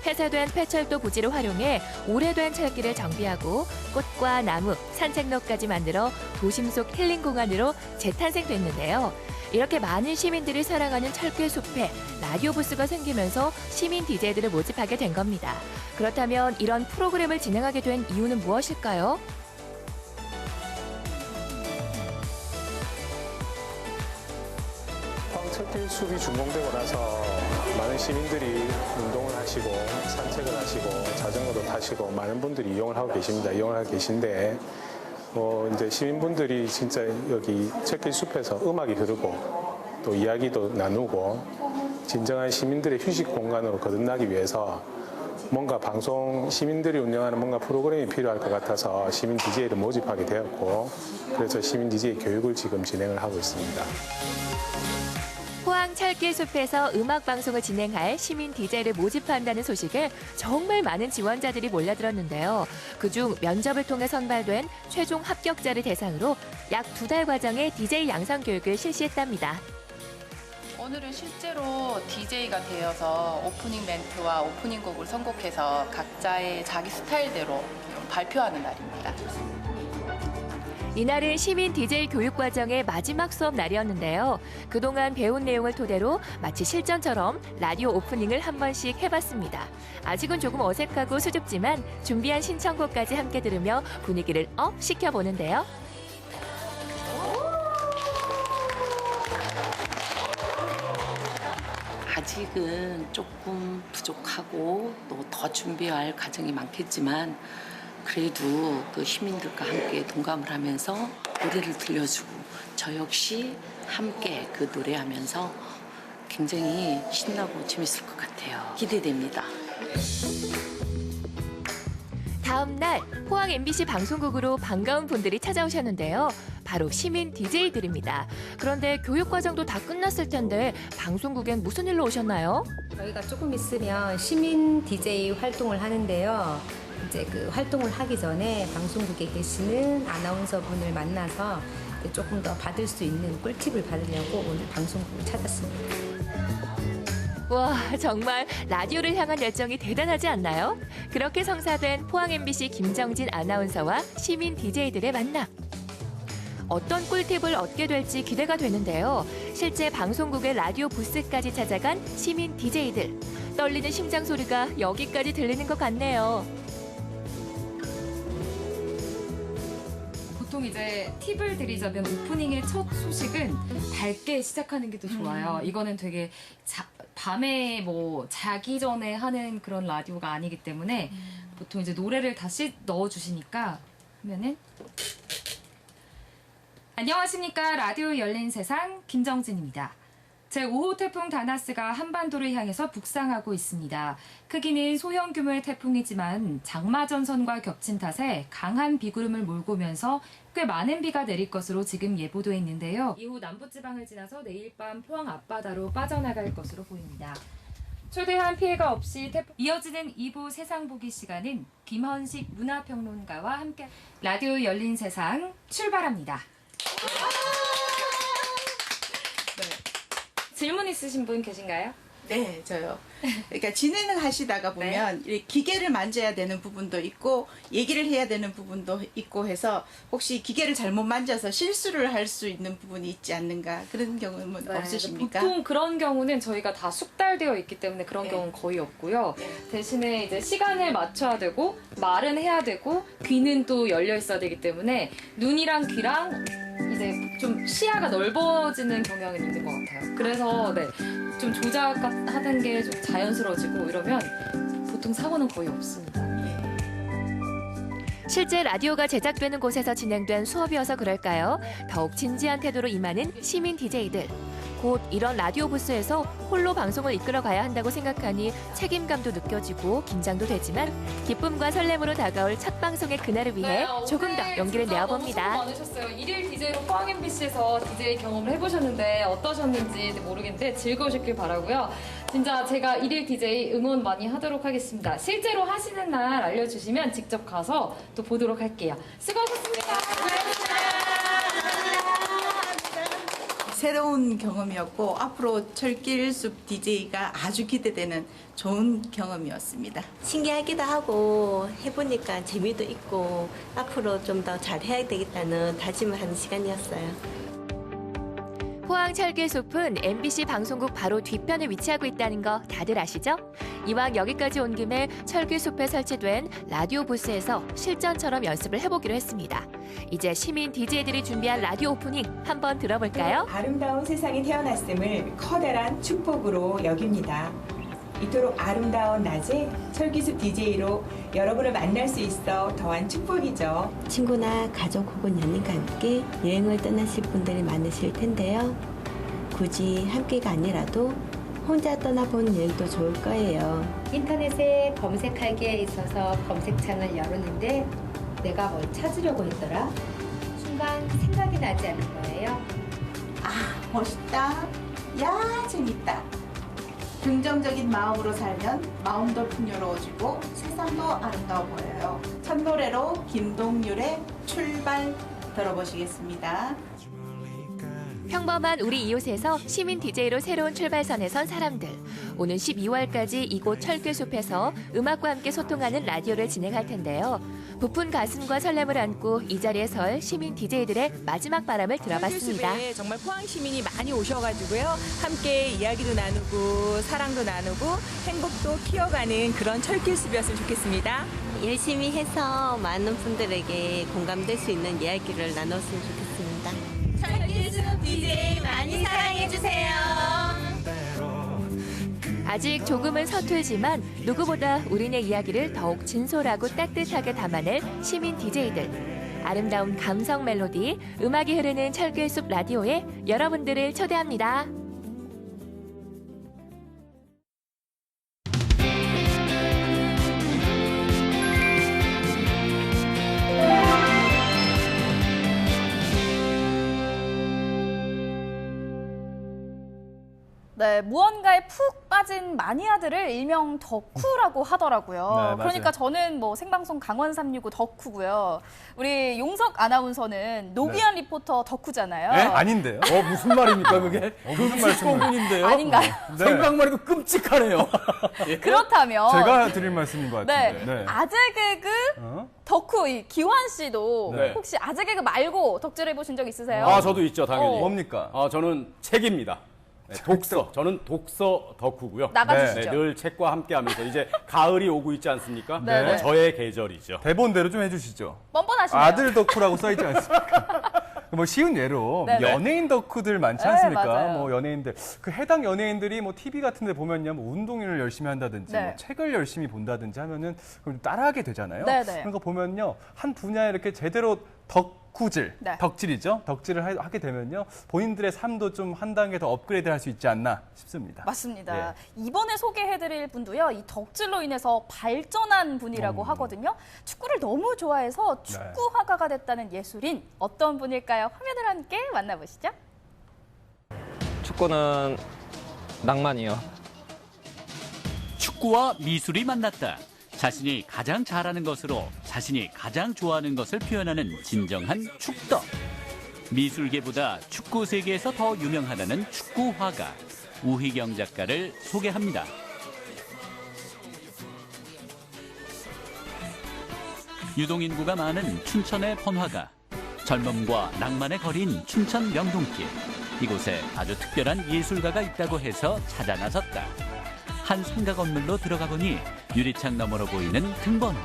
폐쇄된 폐철도 부지를 활용해 오래된 철길을 정비하고 꽃과 나무, 산책로까지 만들어 도심 속 힐링 공간으로 재탄생됐는데요. 이렇게 많은 시민들이 사랑하는 철길숲에 라디오 부스가 생기면서 시민 DJ들을 모집하게 된 겁니다. 그렇다면 이런 프로그램을 진행하게 된 이유는 무엇일까요? 철길숲이 준공되고 나서 많은 시민들이 운동을 하시고 산책을 하시고 자전거도 타시고 많은 분들이 이용을 하고 계십니다. 이용을 하고 계신데 이제 시민분들이 진짜 여기 철길숲에서 음악이 흐르고 또 이야기도 나누고 진정한 시민들의 휴식 공간으로 거듭나기 위해서 뭔가 방송 시민들이 운영하는 뭔가 프로그램이 필요할 것 같아서 시민 DJ를 모집하게 되었고 그래서 시민 DJ 교육을 지금 진행을 하고 있습니다. 포항 철길숲에서 음악 방송을 진행할 시민 DJ를 모집한다는 소식에 정말 많은 지원자들이 몰려들었는데요. 그중 면접을 통해 선발된 최종 합격자를 대상으로 약 2달 과정의 DJ 양성 교육을 실시했답니다. 오늘은 실제로 DJ가 되어서 오프닝 멘트와 오프닝 곡을 선곡해서 각자의 자기 스타일대로 발표하는 날입니다. 이날은 시민 DJ 교육 과정의 마지막 수업 날이었는데요. 그동안 배운 내용을 토대로 마치 실전처럼 라디오 오프닝을 한 번씩 해봤습니다. 아직은 조금 어색하고 수줍지만 준비한 신청곡까지 함께 들으며 분위기를 업 시켜보는데요. 아직은 조금 부족하고 또 더 준비할 과정이 많겠지만 그래도 그 시민들과 함께 동감을 하면서 노래를 들려주고 저 역시 함께 그 노래하면서 굉장히 신나고 재밌을 것 같아요. 기대됩니다. 다음 날 포항 MBC 방송국으로 반가운 분들이 찾아오셨는데요. 바로 시민 DJ들입니다. 그런데 교육 과정도 다 끝났을 텐데 방송국엔 무슨 일로 오셨나요? 저희가 조금 있으면 시민 DJ 활동을 하는데요. 이제 그 활동을 하기 전에 방송국에 계시는 아나운서분을 만나서 조금 더 받을 수 있는 꿀팁을 받으려고 오늘 방송국을 찾았습니다. 와, 정말 라디오를 향한 열정이 대단하지 않나요? 그렇게 성사된 포항 MBC 김정진 아나운서와 시민 DJ들의 만남. 어떤 꿀팁을 얻게 될지 기대가 되는데요. 실제 방송국의 라디오 부스까지 찾아간 시민 DJ들. 떨리는 심장 소리가 여기까지 들리는 것 같네요. 보통 이제 팁을 드리자면 오프닝의 첫 소식은 밝게 시작하는 게 더 좋아요. 이거는 되게 밤에 뭐 자기 전에 하는 그런 라디오가 아니기 때문에 보통 이제 노래를 다시 넣어주시니까 하면은 안녕하십니까. 라디오 열린 세상 김정진입니다. 제5호 태풍 다나스가 한반도를 향해서 북상하고 있습니다. 크기는 소형 규모의 태풍이지만 장마 전선과 겹친 탓에 강한 비구름을 몰고 오면서 꽤 많은 비가 내릴 것으로 지금 예보돼 있는데요. 이후 남부지방을 지나서 내일 밤 포항 앞바다로 빠져나갈 것으로 보입니다. 초대한 피해가 없이 태풍 이어지는 2부 세상 보기 시간은 김헌식 문화평론가와 함께 라디오 열린 세상 출발합니다. 질문 있으신 분 계신가요? 네, 저요. 그러니까 진행을 하시다가 보면 네. 기계를 만져야 되는 부분도 있고 얘기를 해야 되는 부분도 있고 해서 혹시 기계를 잘못 만져서 실수를 할 수 있는 부분이 있지 않는가 그런 경우는 네, 없으십니까? 보통 그런 경우는 저희가 다 숙달되어 있기 때문에 그런 네. 경우는 거의 없고요. 대신에 이제 시간을 맞춰야 되고 말은 해야 되고 귀는 또 열려 있어야 되기 때문에 눈이랑 귀랑 이제 좀 시야가 넓어지는 경향이 있는 것 같아요. 그래서 네, 좀 조작하는 게 좀 자연스러워지고 이러면 보통 사고는 거의 없습니다. 실제 라디오가 제작되는 곳에서 진행된 수업이어서 그럴까요? 더욱 진지한 태도로 임하는 시민 DJ들. 곧 이런 라디오 부스에서 홀로 방송을 이끌어가야 한다고 생각하니 책임감도 느껴지고 긴장도 되지만 기쁨과 설렘으로 다가올 첫 방송의 그날을 위해 조금 더 용기를 내어봅니다. 너무 많으셨어요. 일일 DJ로 포항 MBC에서 DJ 경험을 해보셨는데 어떠셨는지 모르겠는데 즐거우셨길 바라고요. 진짜 제가 일일 DJ 응원 많이 하도록 하겠습니다. 실제로 하시는 날 알려주시면 직접 가서 또 보도록 할게요. 수고하셨습니다. 새로운 경험이었고 앞으로 철길숲 DJ가 아주 기대되는 좋은 경험이었습니다. 신기하기도 하고 해보니까 재미도 있고 앞으로 좀 더 잘해야 되겠다는 다짐을 하는 시간이었어요. 포항 철길숲은 MBC 방송국 바로 뒤편에 위치하고 있다는 거 다들 아시죠? 이왕 여기까지 온 김에 철길숲에 설치된 라디오 부스에서 실전처럼 연습을 해보기로 했습니다. 이제 시민 DJ들이 준비한 라디오 오프닝 한번 들어볼까요? 아름다운 세상에 태어났음을 커다란 축복으로 여깁니다. 이토록 아름다운 낮에 철길숲 DJ로 여러분을 만날 수 있어 더한 축복이죠. 친구나 가족 혹은 연인과 함께 여행을 떠나실 분들이 많으실 텐데요. 굳이 함께가 아니라도 혼자 떠나본 여행도 좋을 거예요. 인터넷에 검색하기에 있어서 검색창을 열었는데 내가 뭘 찾으려고 했더라? 순간 생각이 나지 않을 거예요. 아, 멋있다. 야, 재밌다. 긍정적인 마음으로 살면 마음도 풍요로워지고 세상도 아름다워 보여요. 첫 노래로 김동률의 출발 들어보시겠습니다. 평범한 우리 이웃에서 시민 DJ로 새로운 출발선에 선 사람들. 오는 12월까지 이곳 철길숲에서 음악과 함께 소통하는 라디오를 진행할 텐데요. 부푼 가슴과 설렘을 안고 이 자리에 설 시민 DJ들의 마지막 바람을 들어봤습니다. 철길숲에 정말 포항 시민이 많이 오셔가지고요. 함께 이야기도 나누고 사랑도 나누고 행복도 키워가는 그런 철길숲이었으면 좋겠습니다. 열심히 해서 많은 분들에게 공감될 수 있는 이야기를 나눴으면 좋겠습니다. 철길숲 DJ 많이 사랑해주세요. 아직 조금은 서툴지만 누구보다 우리네 이야기를 더욱 진솔하고 따뜻하게 담아낼 시민 DJ들. 아름다운 감성 멜로디, 음악이 흐르는 철길숲 라디오에 여러분들을 초대합니다. 네, 무언가에 푹 빠진 마니아들을 일명 덕후라고 하더라고요. 네, 맞아요. 그러니까 저는 뭐 생방송 강원 365 덕후고요. 우리 용석 아나운서는 노기현 리포터 덕후잖아요. 네? 아닌데요? 무슨 말입니까 그게? 무슨 말씀인데요? 아닌가요? 네. 생각만 해도 끔찍하네요. 그렇다면 제가 드릴 말씀인 것 네, 같은데. 아재 개그 덕후 이 기환 씨도 네. 혹시 아재 개그 말고 덕질해 보신 적 있으세요? 아, 저도 있죠, 당연히. 뭡니까? 저는 책입니다. 네, 독서. 저는 독서 덕후고요. 나가주시죠. 네, 늘 책과 함께하면서 이제 가을이 오고 있지 않습니까? 네, 네. 저의 계절이죠. 대본대로 좀 해주시죠. 뻔뻔하시네요. 아들 덕후라고 써있지 않습니까? 뭐 쉬운 예로 네네. 연예인 덕후들 많지 네, 않습니까? 맞아요. 뭐 연예인들 그 해당 연예인들이 뭐 TV 같은 데 보면요, 뭐 운동을 열심히 한다든지 네. 뭐 책을 열심히 본다든지 하면은 그럼 따라하게 되잖아요. 네네. 그런 거 보면요, 한 분야에 이렇게 제대로 덕질이죠. 덕질을 하게 되면요, 본인들의 삶도 좀 한 단계 더 업그레이드할 수 있지 않나 싶습니다. 맞습니다. 이번에 소개해드릴 분도요, 이 덕질로 인해서 발전한 분이라고 하거든요. 축구를 너무 좋아해서 축구 화가가 됐다는 예술인 어떤 분일까요? 화면을 함께 만나보시죠. 축구는 낭만이요. 축구와 미술이 만났다. 자신이 가장 잘하는 것으로 자신이 가장 좋아하는 것을 표현하는 진정한 축덕. 미술계보다 축구 세계에서 더 유명하다는 축구 화가 우희경 작가를 소개합니다. 유동인구가 많은 춘천의 번화가. 젊음과 낭만의 거리인 춘천 명동길. 이곳에 아주 특별한 예술가가 있다고 해서 찾아 나섰다. 한 상가 건물로 들어가 보니 유리창 너머로 보이는 등번호.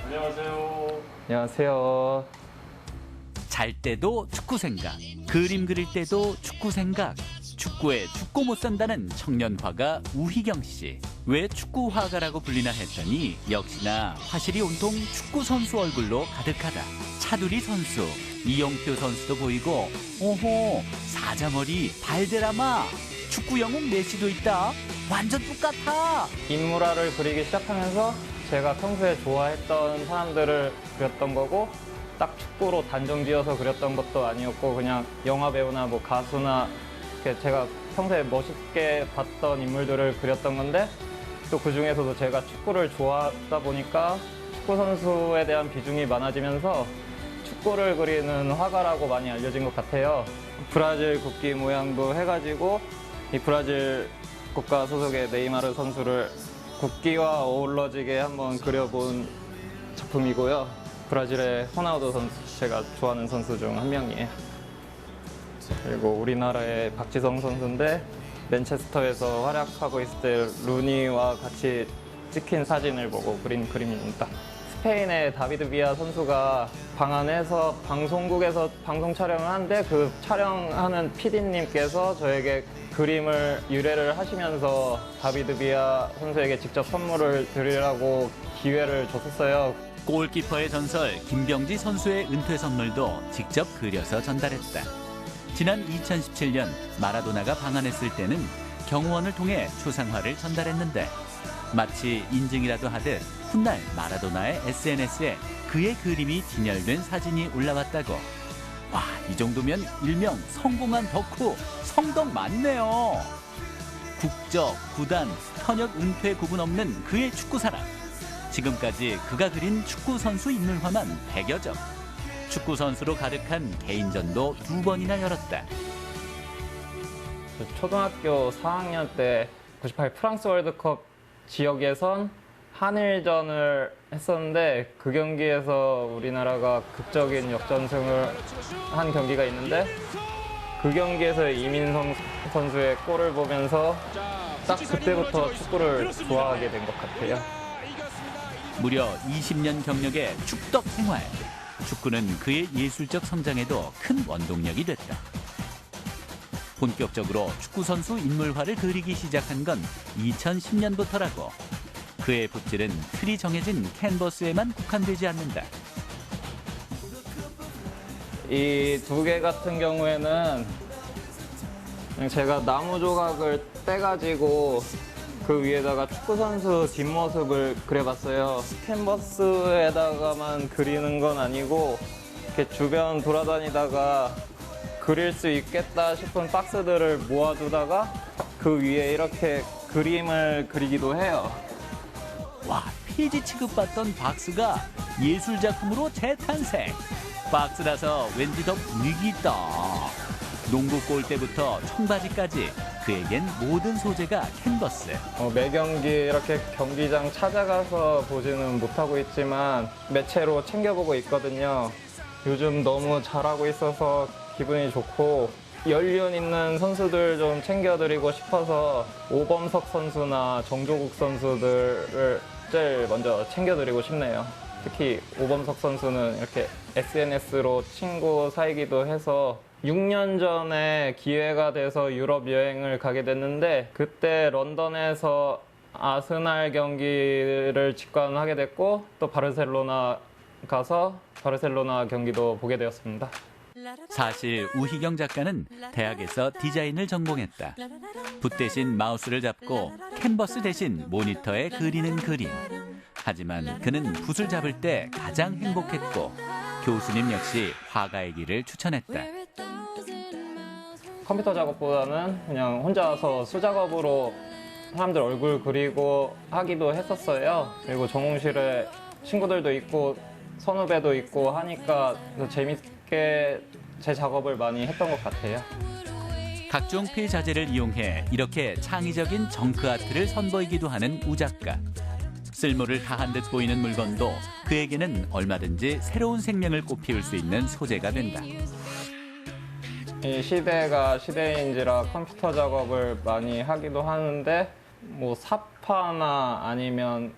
안녕하세요. 안녕하세요. 잘 때도 축구 생각, 그림 그릴 때도 축구 생각. 축구에 죽고 못 산다는 청년화가 우희경 씨. 왜 축구 화가라고 불리나 했더니 역시나 화실이 온통 축구 선수 얼굴로 가득하다. 차두리 선수, 이영표 선수도 보이고, 오호, 사자머리 발데라마, 축구 영웅 메시도 있다. 완전 똑같아. 인물화를 그리기 시작하면서 제가 평소에 좋아했던 사람들을 그렸던 거고, 딱 축구로 단정지어서 그렸던 것도 아니었고, 그냥 영화 배우나 뭐 가수나 이렇게 제가 평소에 멋있게 봤던 인물들을 그렸던 건데, 또 그 중에서도 제가 축구를 좋아하다 보니까 축구 선수에 대한 비중이 많아지면서 축구를 그리는 화가라고 많이 알려진 것 같아요. 브라질 국기 모양도 해가지고 이 브라질 국가 소속의 네이마르 선수를 국기와 어우러지게 한번 그려본 작품이고요. 브라질의 호나우두 선수, 제가 좋아하는 선수 중 한 명이에요. 그리고 우리나라의 박지성 선수인데 맨체스터에서 활약하고 있을 때 루니와 같이 찍힌 사진을 보고 그린 그림입니다. 스페인의 다비드 비아 선수가 방 안에서 방송국에서 방송 촬영을 하는데 그 촬영하는 PD님께서 저에게 그림을 의뢰를 하시면서 다비드 비아 선수에게 직접 선물을 드리라고 기회를 줬었어요. 골키퍼의 전설 김병지 선수의 은퇴 선물도 직접 그려서 전달했다. 지난 2017년 마라도나가 방한했을 때는 경호원을 통해 추상화를 전달했는데 마치 인증이라도 하듯 훗날 마라도나의 SNS에 그의 그림이 진열된 사진이 올라왔다고. 와, 이 정도면 일명 성공한 덕후, 성덕 맞네요. 국적, 구단, 현역 은퇴 구분 없는 그의 축구사랑. 지금까지 그가 그린 축구선수 인물화만 100여 점. 축구선수로 가득한 개인전도 2번이나 열었다. 초등학교 4학년 때 98 프랑스 월드컵 지역 예선 한일전을 했었는데 그 경기에서 우리나라가 극적인 역전승을 한 경기가 있는데 그 경기에서 이민성 선수의 골을 보면서 딱 그때부터 축구를 좋아하게 된 것 같아요. 무려 20년 경력의 축덕 생활. 축구는 그의 예술적 성장에도 큰 원동력이 됐다. 본격적으로 축구선수 인물화를 그리기 시작한 건 2010년부터라고. 그의 붓질은 틀이 정해진 캔버스에만 국한되지 않는다. 이 두 개 같은 경우에는 제가 나무 조각을 떼가지고 그 위에다가 축구선수 뒷모습을 그려봤어요. 캔버스에다가만 그리는 건 아니고 이렇게 주변 돌아다니다가 그릴 수 있겠다 싶은 박스들을 모아두다가 그 위에 이렇게 그림을 그리기도 해요. 와, 폐지 취급받던 박스가 예술작품으로 재탄생. 박스라서 왠지 더 분위기 있다. 농구 골대부터 청바지까지 그에겐 모든 소재가 캔버스. 매 경기 이렇게 경기장 찾아가서 보지는 못하고 있지만 매체로 챙겨보고 있거든요. 요즘 너무 잘하고 있어서 기분이 좋고 연륜 있는 선수들 좀 챙겨드리고 싶어서 오범석 선수나 정조국 선수들을 제일 먼저 챙겨드리고 싶네요. 특히 오범석 선수는 이렇게 SNS로 친구 사이기도 해서 6년 전에 기회가 돼서 유럽 여행을 가게 됐는데 그때 런던에서 아스날 경기를 직관하게 됐고 또 바르셀로나 가서 바르셀로나 경기도 보게 되었습니다. 사실 우희경 작가는 대학에서 디자인을 전공했다. 붓 대신 마우스를 잡고 캔버스 대신 모니터에 그리는 그림. 하지만 그는 붓을 잡을 때 가장 행복했고 교수님 역시 화가의 길을 추천했다. 컴퓨터 작업보다는 그냥 혼자서 수작업으로 사람들 얼굴 그리고 하기도 했었어요. 그리고 전공실에 친구들도 있고 선후배도 있고 하니까 더 재밌게 제 작업을 많이 했던 것 같아요. 각종 폐자재를 이용해 이렇게 창의적인 정크 아트를 선보이기도 하는 우 작가. 쓸모를 다한 듯 보이는 물건도 그에게는 얼마든지 새로운 생명을 꽃피울 수 있는 소재가 된다. 이 시대가 시대인지라 컴퓨터 작업을 많이 하기도 하는데 뭐 사파나 아니면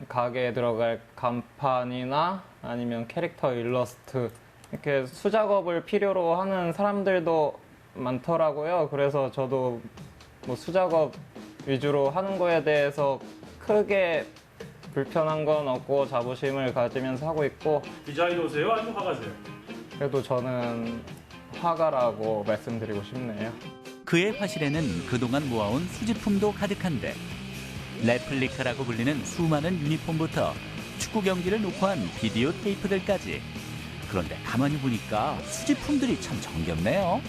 가게에 들어갈 간판이나 아니면 캐릭터 일러스트 이렇게 수작업을 필요로 하는 사람들도 많더라고요. 그래서 저도 뭐 수작업 위주로 하는 거에 대해서 크게 불편한 건 없고 자부심을 가지면서 하고 있고. 디자이너세요? 아니면 화가세요? 그래도 저는 화가라고 말씀드리고 싶네요. 그의 화실에는 그동안 모아온 수집품도 가득한데 레플리카라고 불리는 수많은 유니폼부터 축구 경기를 녹화한 비디오 테이프들까지. 그런데 가만히 보니까 수집품들이 참 정겹네요.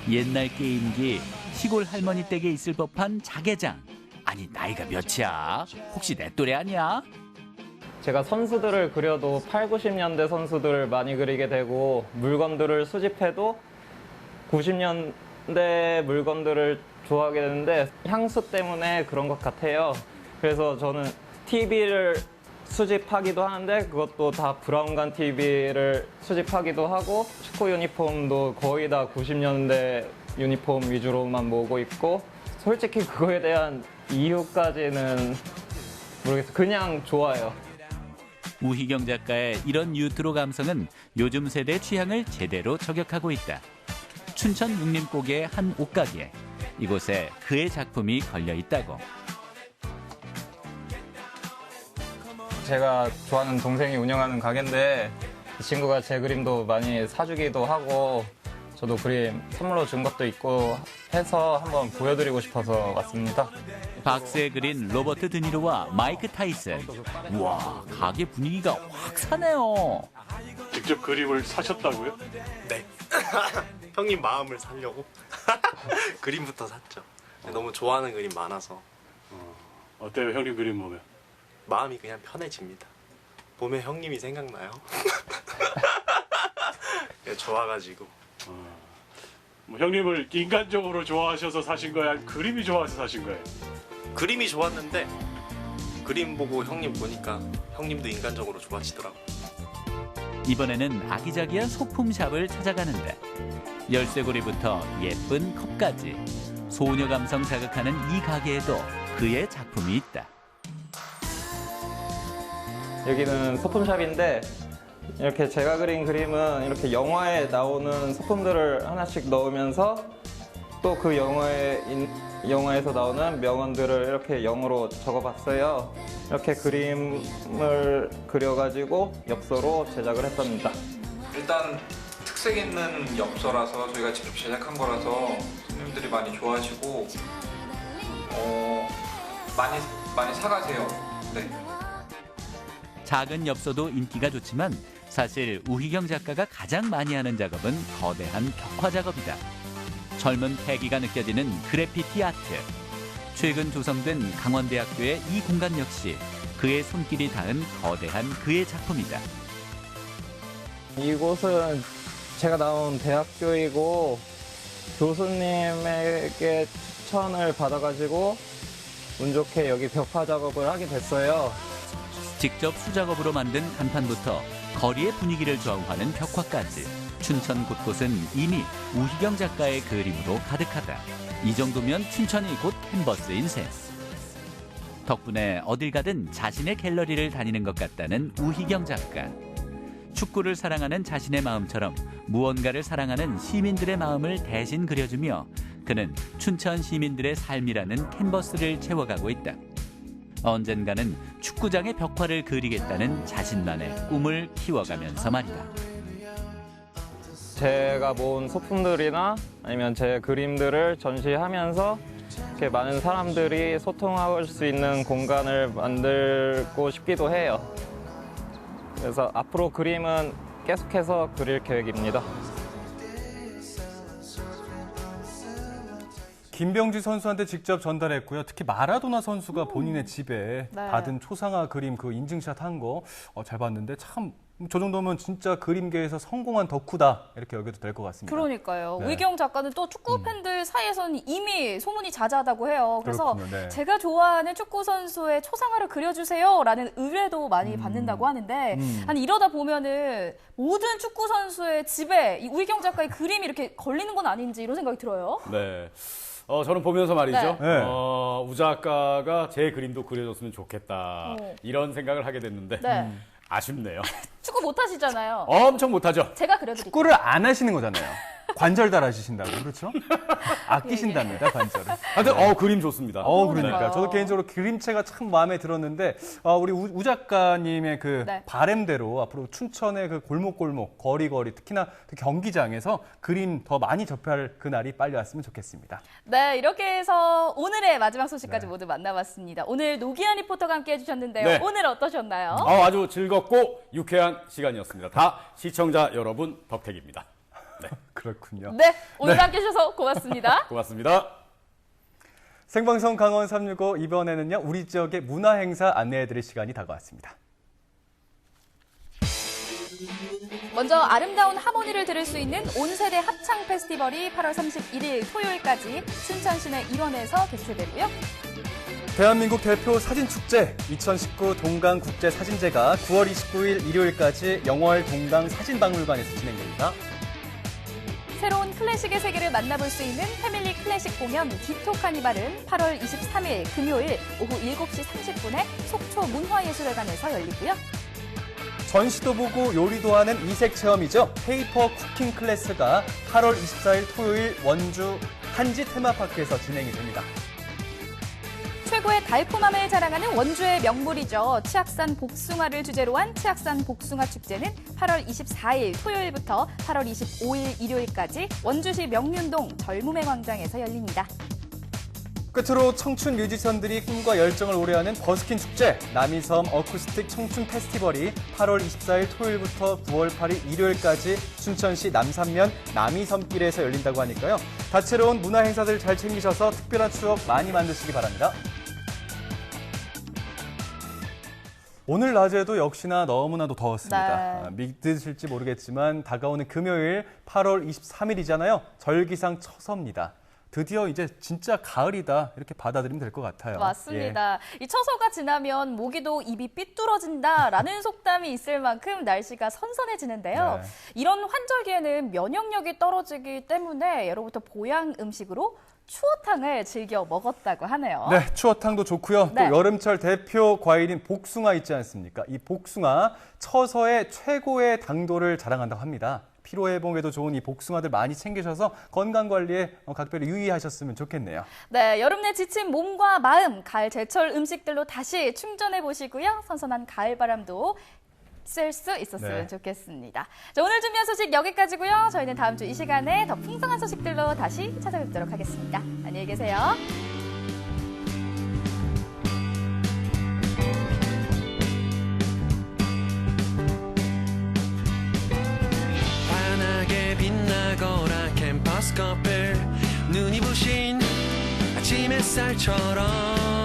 옛날 게임기, 시골 할머니 댁에 있을 법한 자개장. 아니 나이가 몇이야? 혹시 내 또래 아니야? 제가 선수들을 그려도 8, 90년대 선수들을 많이 그리게 되고 물건들을 수집해도 90년대 물건들을 좋아하게 되는데 향수 때문에 그런 것 같아요. 그래서 저는 TV를 수집하기도 하는데 그것도 다 브라운관 TV를 수집하기도 하고 축구 유니폼도 거의 다 90년대 유니폼 위주로만 모으고 있고 솔직히 그거에 대한 이유까지는 모르겠어요. 그냥 좋아요. 우희경 작가의 이런 뉴트로 감성은 요즘 세대 취향을 제대로 저격하고 있다. 춘천 육림고개의 한 옷가게. 이곳에 그의 작품이 걸려 있다고. 제가 좋아하는 동생이 운영하는 가게인데 이 친구가 제 그림도 많이 사주기도 하고 저도 그림 선물로 준 것도 있고 해서 한번 보여드리고 싶어서 왔습니다. 박스에 그린 로버트 드니로와 마이크 타이슨. 우와, 가게 분위기가 확 사네요. 직접 그림을 사셨다고요? 네. 형님 마음을 사려고 그림부터 샀죠. 너무 좋아하는 그림 많아서. 어때요, 형님 그림 보면? 마음이 그냥 편해집니다. 보면 형님이 생각나요. 좋아가지고. 뭐 형님을 인간적으로 좋아하셔서 사신 거야? 그림이 좋아서 사신 거예요? 그림이 좋았는데 그림 보고 형님 보니까 형님도 인간적으로 좋아하시더라고요. 이번에는 아기자기한 소품샵을 찾아가는데 열쇠고리부터 예쁜 컵까지 소녀 감성 자극하는 이 가게에도 그의 작품이 있다. 여기는 소품샵인데 이렇게 제가 그린 그림은 이렇게 영화에 나오는 소품들을 하나씩 넣으면서 또 그 영화에서 나오는 명언들을 이렇게 영어로 적어봤어요. 이렇게 그림을 그려가지고 엽서로 제작을 했답니다. 일단 특색 있는 엽서라서 저희가 직접 제작한 거라서 손님들이 많이 좋아하시고 많이 사가세요. 네. 작은 엽서도 인기가 좋지만 사실 우희경 작가가 가장 많이 하는 작업은 거대한 벽화 작업이다. 젊은 패기가 느껴지는 그래피티 아트. 최근 조성된 강원대학교의 이 공간 역시 그의 손길이 닿은 거대한 그의 작품이다. 이곳은 제가 나온 대학교이고 교수님에게 추천을 받아가지고 운 좋게 여기 벽화 작업을 하게 됐어요. 직접 수작업으로 만든 간판부터 거리의 분위기를 좌우하는 벽화까지 춘천 곳곳은 이미 우희경 작가의 그림으로 가득하다. 이 정도면 춘천이 곧 캔버스인 셈. 덕분에 어딜 가든 자신의 갤러리를 다니는 것 같다는 우희경 작가. 축구를 사랑하는 자신의 마음처럼 무언가를 사랑하는 시민들의 마음을 대신 그려주며 그는 춘천 시민들의 삶이라는 캔버스를 채워가고 있다. 언젠가는 축구장의 벽화를 그리겠다는 자신만의 꿈을 키워가면서 말이다. 제가 모은 소품들이나 아니면 제 그림들을 전시하면서 이렇게 많은 사람들이 소통할 수 있는 공간을 만들고 싶기도 해요. 그래서 앞으로 그림은 계속해서 그릴 계획입니다. 김병지 선수한테 직접 전달했고요. 특히 마라도나 선수가 본인의 집에 네. 받은 초상화 그림 그 인증샷 한 거 잘 봤는데 참 저 정도면 진짜 그림계에서 성공한 덕후다 이렇게 여겨도 될 것 같습니다. 그러니까요. 네. 우희경 작가는 또 축구 팬들 사이에서는 이미 소문이 자자하다고 해요. 그래서 그렇군요. 네. 제가 좋아하는 축구 선수의 초상화를 그려주세요라는 의뢰도 많이 받는다고 하는데 아니 이러다 보면은 모든 축구 선수의 집에 이 우희경 작가의 그림이 이렇게 걸리는 건 아닌지 이런 생각이 들어요. 네. 저는 보면서 말이죠. 네. 우 작가가 제 그림도 그려줬으면 좋겠다. 이런 생각을 하게 됐는데 네. 아쉽네요. 축구 못 하시잖아요. 엄청 못하죠. 제가 그려드릴게요. 축구를 안 하시는 거잖아요. 관절 달아주신다고, 그렇죠? 아끼신답니다, 관절을. 하여튼 그림 좋습니다. 그러니까. 저도 개인적으로 그림체가 참 마음에 들었는데, 우리 우 작가님의 그 네. 바램대로 앞으로 춘천의 그 골목골목, 거리거리, 특히나 그 경기장에서 그림 더 많이 접할 그날이 빨리 왔으면 좋겠습니다. 네, 이렇게 해서 오늘의 마지막 소식까지 네. 모두 만나봤습니다. 오늘 노기한 리포터가 함께 해주셨는데요. 네. 오늘 어떠셨나요? 아주 즐겁고 유쾌한 시간이었습니다. 다 시청자 여러분 덕택입니다. 네. 그렇군요. 네, 오늘 함께 해주셔서 고맙습니다. 고맙습니다. 생방송 강원 365 이번에는요, 우리 지역의 문화행사 안내해드릴 시간이 다가왔습니다. 먼저 아름다운 하모니를 들을 수 있는 온세대 합창 페스티벌이 8월 31일 토요일까지 춘천 시내 일원에서 개최되고요. 대한민국 대표 사진축제 2019 동강국제사진제가 9월 29일 일요일까지 영월 동강 사진박물관에서 진행됩니다. 새로운 클래식의 세계를 만나볼 수 있는 패밀리 클래식 공연 디토 카니발은 8월 23일 금요일 오후 7시 30분에 속초 문화예술회관에서 열리고요. 전시도 보고 요리도 하는 이색 체험이죠. 페이퍼 쿠킹 클래스가 8월 24일 토요일 원주 한지 테마파크에서 진행이 됩니다. 최고의 달콤함을 자랑하는 원주의 명물이죠. 치악산 복숭아를 주제로 한 치악산 복숭아 축제는 8월 24일 토요일부터 8월 25일 일요일까지 원주시 명륜동 젊음의 광장에서 열립니다. 끝으로 청춘 뮤지션들이 꿈과 열정을 노래하는 버스킹 축제 남이섬 어쿠스틱 청춘 페스티벌이 8월 24일 토요일부터 9월 8일 일요일까지 춘천시 남산면 남이섬길에서 열린다고 하니까요. 다채로운 문화 행사들 잘 챙기셔서 특별한 추억 많이 만드시기 바랍니다. 오늘 낮에도 역시나 너무나도 더웠습니다. 믿으실지 모르겠지만 다가오는 금요일 8월 23일이잖아요. 절기상 처서입니다. 드디어 이제 진짜 가을이다 이렇게 받아들이면 될 것 같아요. 맞습니다. 이 처서가 지나면 모기도 입이 삐뚤어진다라는 속담이 있을 만큼 날씨가 선선해지는데요. 네. 이런 환절기에는 면역력이 떨어지기 때문에 예로부터 보양 음식으로 추어탕을 즐겨 먹었다고 하네요. 네, 추어탕도 좋고요. 네. 또 여름철 대표 과일인 복숭아 있지 않습니까? 이 복숭아 처서의 최고의 당도를 자랑한다고 합니다. 피로회복에도 좋은 이 복숭아들 많이 챙기셔서 건강관리에 각별히 유의하셨으면 좋겠네요. 네, 여름 내 지친 몸과 마음, 가을 제철 음식들로 다시 충전해 보시고요. 선선한 가을 바람도 쐴 수 있었으면 좋겠습니다. 자, 오늘 준비한 소식 여기까지고요. 저희는 다음 주 이 시간에 더 풍성한 소식들로 다시 찾아뵙도록 하겠습니다. 안녕히 계세요. 환하게 빛나거나 캠퍼스 커플 눈이 부신 아침 햇살처럼